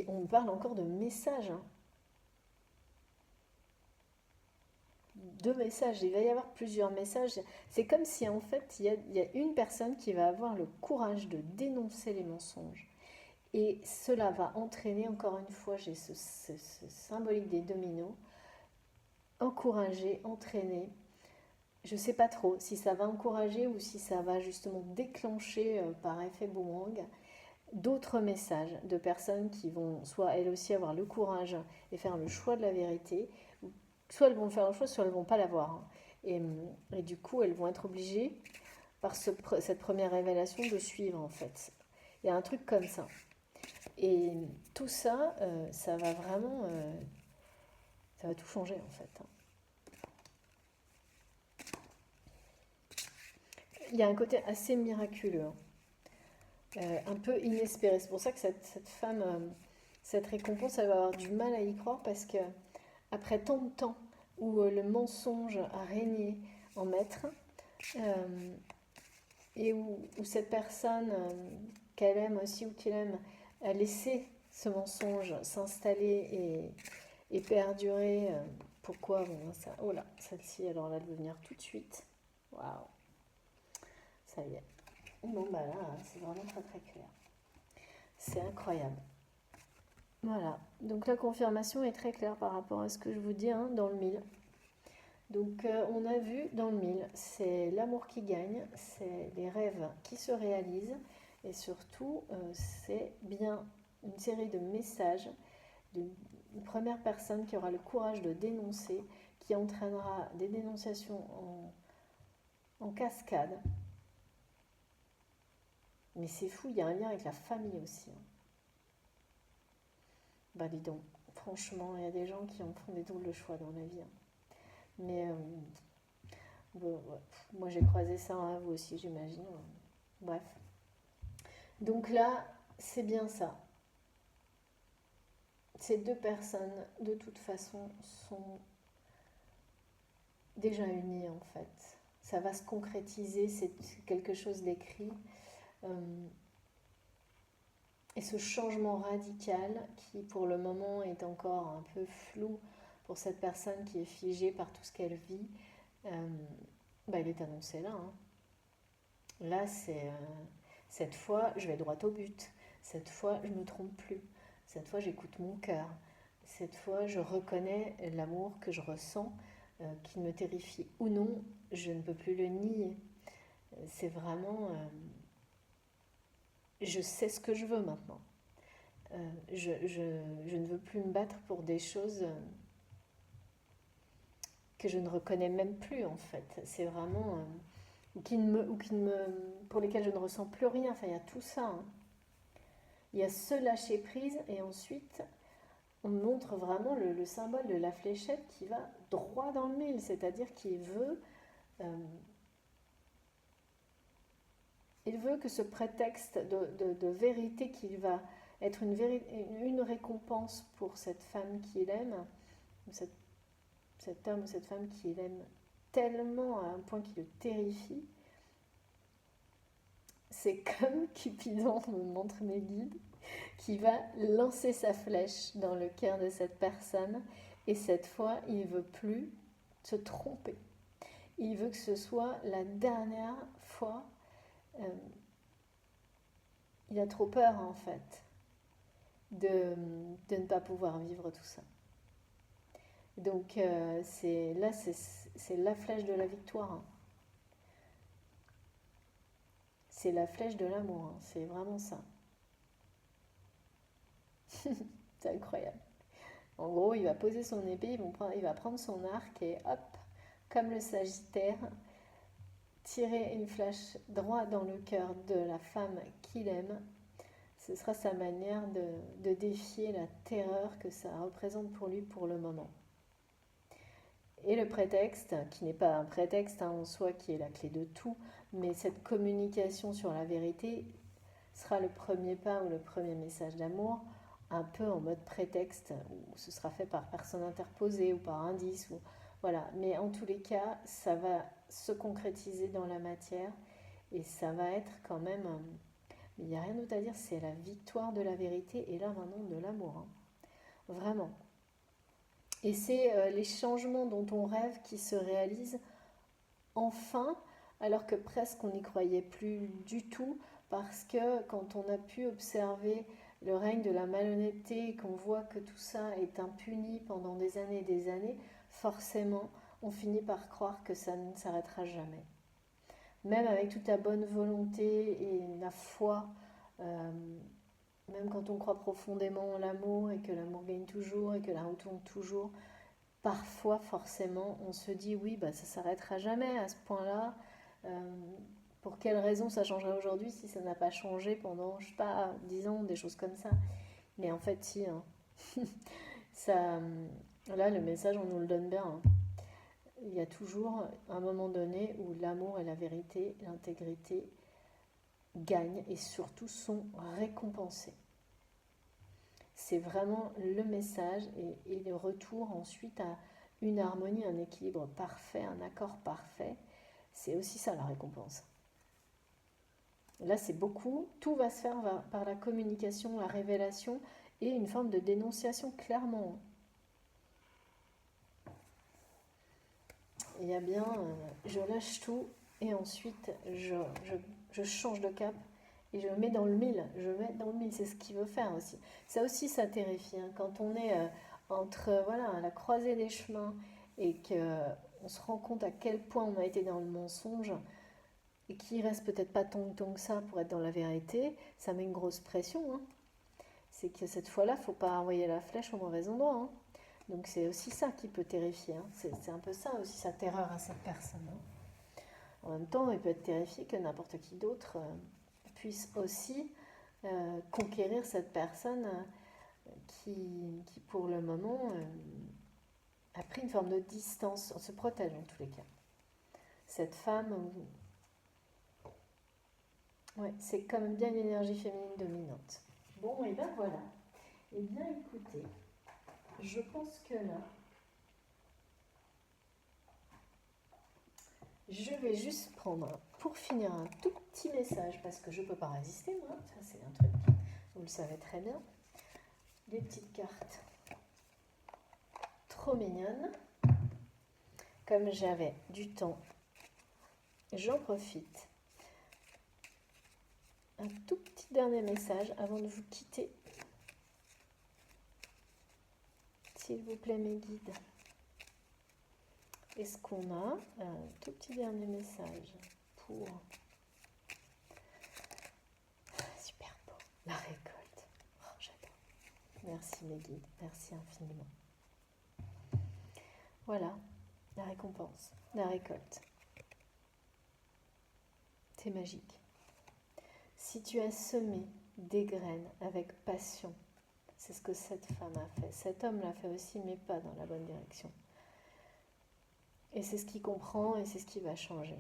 on parle encore de messages. Hein. De messages, il va y avoir plusieurs messages. C'est comme si en fait il y a une personne qui va avoir le courage de dénoncer les mensonges. Et cela va entraîner, encore une fois, j'ai ce symbolique des dominos, encourager, entraîner. Je ne sais pas trop si ça va encourager ou si ça va justement déclencher par effet boomerang d'autres messages de personnes qui vont soit elles aussi avoir le courage et faire le choix de la vérité, soit elles vont faire le choix, soit elles ne vont pas l'avoir. Hein. Et du coup, elles vont être obligées, par cette première révélation, de suivre en fait. Il y a un truc comme ça. Et tout ça, ça va vraiment... ça va tout changer en fait. Hein. Il y a un côté assez miraculeux. Hein. Un peu inespéré. C'est pour ça que cette femme, cette récompense, elle va avoir du mal à y croire parce que après tant de temps où le mensonge a régné en maître et où cette personne qu'elle aime aussi ou qu'il aime a laissé ce mensonge s'installer et perdurer. Pourquoi bon, ça, oh là, celle-ci, alors là, elle veut venir tout de suite. Waouh, ça y est. Bon, bah là, c'est vraiment très très clair. C'est incroyable. Voilà, donc la confirmation est très claire par rapport à ce que je vous dis hein, dans le 1000. Donc on a vu dans le 1000, c'est l'amour qui gagne, c'est les rêves qui se réalisent et surtout c'est bien une série de messages d'une première personne qui aura le courage de dénoncer, qui entraînera des dénonciations en cascade. Mais c'est fou, il y a un lien avec la famille aussi. Hein. Bah dis donc, franchement, il y a des gens qui en font des doubles choix dans la vie. Hein. Mais bon, ouais. Moi j'ai croisé ça, hein, vous aussi j'imagine. Bref. Donc là, c'est bien ça. Ces deux personnes, de toute façon, sont déjà unies en fait. Ça va se concrétiser, c'est quelque chose d'écrit. Et ce changement radical qui pour le moment est encore un peu flou pour cette personne qui est figée par tout ce qu'elle vit, bah, il est annoncé là. Hein. Là, c'est Cette fois, je vais droit au but. Cette fois, je ne me trompe plus. Cette fois, j'écoute mon cœur. Cette fois, je reconnais l'amour que je ressens, qu'il me terrifie ou non, je ne peux plus le nier. C'est vraiment... je sais ce que je veux maintenant. Je ne veux plus me battre pour des choses que je ne reconnais même plus en fait. C'est vraiment... pour lesquelles je ne ressens plus rien. Enfin, il y a tout ça. Hein. Il y a ce lâcher prise et ensuite on montre vraiment le symbole de la fléchette qui va droit dans le mille, c'est-à-dire qu'il veut, il veut que ce prétexte de vérité qu'il va être une récompense pour cette femme qu'il aime, cet homme ou cette femme qu'il aime tellement à un point qui le terrifie, c'est comme Cupidon me montre mes guides, qui va lancer sa flèche dans le cœur de cette personne et cette fois, il ne veut plus se tromper. Il veut que ce soit la dernière fois. Il a trop peur en fait de ne pas pouvoir vivre tout ça. Donc c'est la flèche de la victoire. Hein. C'est la flèche de l'amour. Hein. C'est vraiment ça. C'est incroyable. En gros, il va poser son épée, il va prendre son arc et hop, comme le Sagittaire, tirer une flèche droit dans le cœur de la femme qu'il aime. Ce sera sa manière de défier la terreur que ça représente pour lui pour le moment. Et le prétexte, qui n'est pas un prétexte en soi qui est la clé de tout, mais cette communication sur la vérité sera le premier pas ou le premier message d'amour, un peu en mode prétexte, où ce sera fait par personne interposée ou par indice. Voilà. Mais en tous les cas, ça va se concrétiser dans la matière et ça va être quand même... il n'y a rien d'autre à dire, c'est la victoire de la vérité et là maintenant de l'amour. Hein. Vraiment. Et c'est les changements dont on rêve qui se réalisent enfin, alors que presque on n'y croyait plus du tout, parce que quand on a pu observer le règne de la malhonnêteté, qu'on voit que tout ça est impuni pendant des années et des années, forcément, on finit par croire que ça ne s'arrêtera jamais. Même avec toute la bonne volonté et la foi, même quand on croit profondément en l'amour et que l'amour gagne toujours et que la roue tourne toujours, parfois forcément on se dit oui, bah, ça s'arrêtera jamais à ce point-là. Pour quelle raison ça changerait aujourd'hui si ça n'a pas changé pendant, je sais pas, 10 ans, des choses comme ça. Mais en fait, si. Hein. Ça, là, le message, on nous le donne bien. Hein. Il y a toujours un moment donné où l'amour et la vérité, l'intégrité gagnent et surtout sont récompensés. C'est vraiment le message et le retour ensuite à une harmonie, un équilibre parfait, un accord parfait. C'est aussi ça la récompense. Là, c'est beaucoup. Tout va se faire par la communication, la révélation et une forme de dénonciation, clairement. Il y a bien, je lâche tout et ensuite je change de cap et je mets dans le mille. Je mets dans le mille, c'est ce qu'il veut faire aussi. Ça aussi, ça terrifie. Hein. Quand on est entre à la croisée des chemins et qu'on se rend compte à quel point on a été dans le mensonge, et qui reste peut-être pas tant que ça pour être dans la vérité, ça met une grosse pression. Hein. C'est que cette fois-là, il ne faut pas envoyer la flèche au mauvais endroit. Hein. Donc c'est aussi ça qui peut terrifier. Hein. C'est un peu ça aussi sa terreur à cette personne. Hein. En même temps, il peut être terrifié que n'importe qui d'autre puisse aussi conquérir cette personne qui pour le moment a pris une forme de distance. On se protège en tous les cas. Cette femme... Ouais, c'est quand même bien une énergie féminine dominante. Bon, et ben voilà. Eh bien, écoutez, je pense que là, je vais juste prendre, pour finir, un tout petit message, parce que je ne peux pas résister, moi. Ça, c'est un truc, vous le savez très bien. Des petites cartes trop mignonnes. Comme j'avais du temps, j'en profite. un tout petit dernier message avant de vous quitter. S'il vous plaît, mes guides. Est-ce qu'on a un tout petit dernier message pour... Super beau, la récolte. Oh, j'adore. Merci mes guides, merci infiniment. Voilà, la récompense, la récolte. C'est magique. Si tu as semé des graines avec passion, c'est ce que cette femme a fait. Cet homme l'a fait aussi, mais pas dans la bonne direction. Et c'est ce qu'il comprend et c'est ce qui va changer.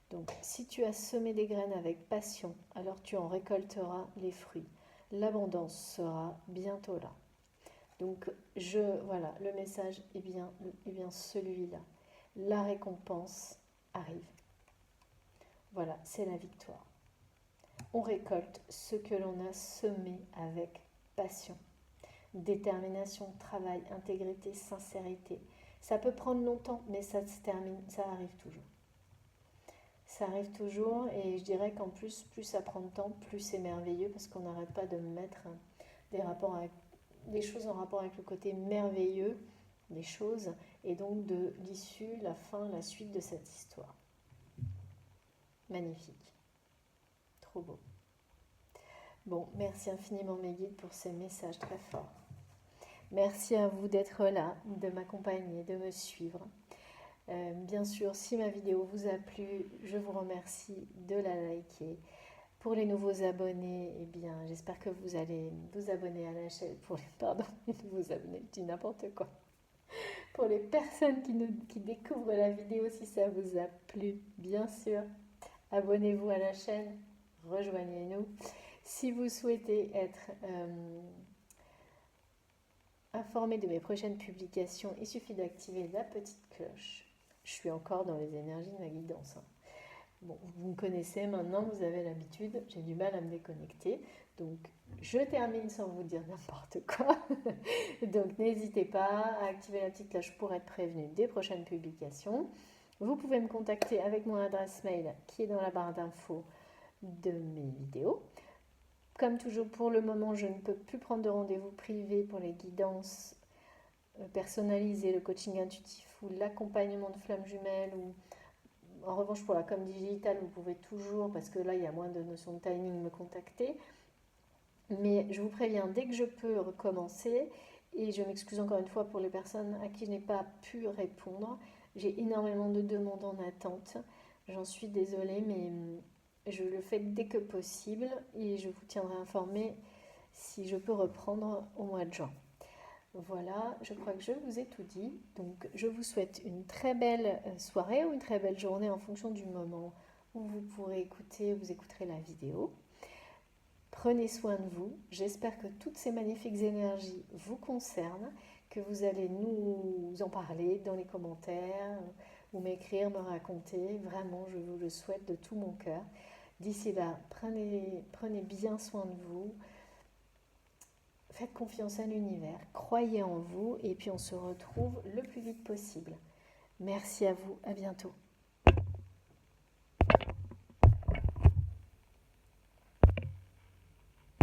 Donc, si tu as semé des graines avec passion, alors tu en récolteras les fruits. L'abondance sera bientôt là. Donc, voilà, le message est bien celui-là. La récompense arrive. Voilà, c'est la victoire. On récolte ce que l'on a semé avec passion. Détermination, travail, intégrité, sincérité. Ça peut prendre longtemps, mais ça se termine, ça arrive toujours. Ça arrive toujours et je dirais qu'en plus ça prend de temps, plus c'est merveilleux parce qu'on n'arrête pas de mettre des choses en rapport avec le côté merveilleux des choses et donc de l'issue, la fin, la suite de cette histoire. Magnifique. Trop beau. Bon, merci infiniment mes guides pour ces messages très forts. Merci à vous d'être là, de m'accompagner, de me suivre. Bien sûr, si ma vidéo vous a plu, je vous remercie de la liker. Pour les nouveaux abonnés, eh bien, j'espère que vous allez vous abonner à la chaîne. Les nouveaux abonnés, je dis n'importe quoi. Pour les personnes qui découvrent la vidéo, si ça vous a plu, bien sûr, abonnez-vous à la chaîne, rejoignez-nous. Si vous souhaitez être informé de mes prochaines publications, il suffit d'activer la petite cloche. Je suis encore dans les énergies de ma guidance. Bon, vous me connaissez maintenant, vous avez l'habitude, j'ai du mal à me déconnecter. Donc, je termine sans vous dire n'importe quoi. Donc, n'hésitez pas à activer la petite cloche pour être prévenu des prochaines publications. Vous pouvez me contacter avec mon adresse mail qui est dans la barre d'infos de mes vidéos. Comme toujours, pour le moment, je ne peux plus prendre de rendez-vous privés pour les guidances personnalisées, le coaching intuitif ou l'accompagnement de flammes jumelles. Ou en revanche, pour la com digitale, vous pouvez toujours, parce que là, il y a moins de notion de timing, me contacter. Mais je vous préviens, dès que je peux recommencer, et je m'excuse encore une fois pour les personnes à qui je n'ai pas pu répondre, j'ai énormément de demandes en attente. J'en suis désolée, mais je le fais dès que possible et je vous tiendrai informé si je peux reprendre au mois de juin. Voilà, je crois que je vous ai tout dit. Donc, je vous souhaite une très belle soirée ou une très belle journée en fonction du moment où vous pourrez vous écouterez la vidéo. Prenez soin de vous. J'espère que toutes ces magnifiques énergies vous concernent, que vous allez nous en parler dans les commentaires ou m'écrire, me raconter. Vraiment, je vous le souhaite de tout mon cœur. D'ici là, prenez bien soin de vous. Faites confiance à l'univers, croyez en vous et puis on se retrouve le plus vite possible. Merci à vous, à bientôt.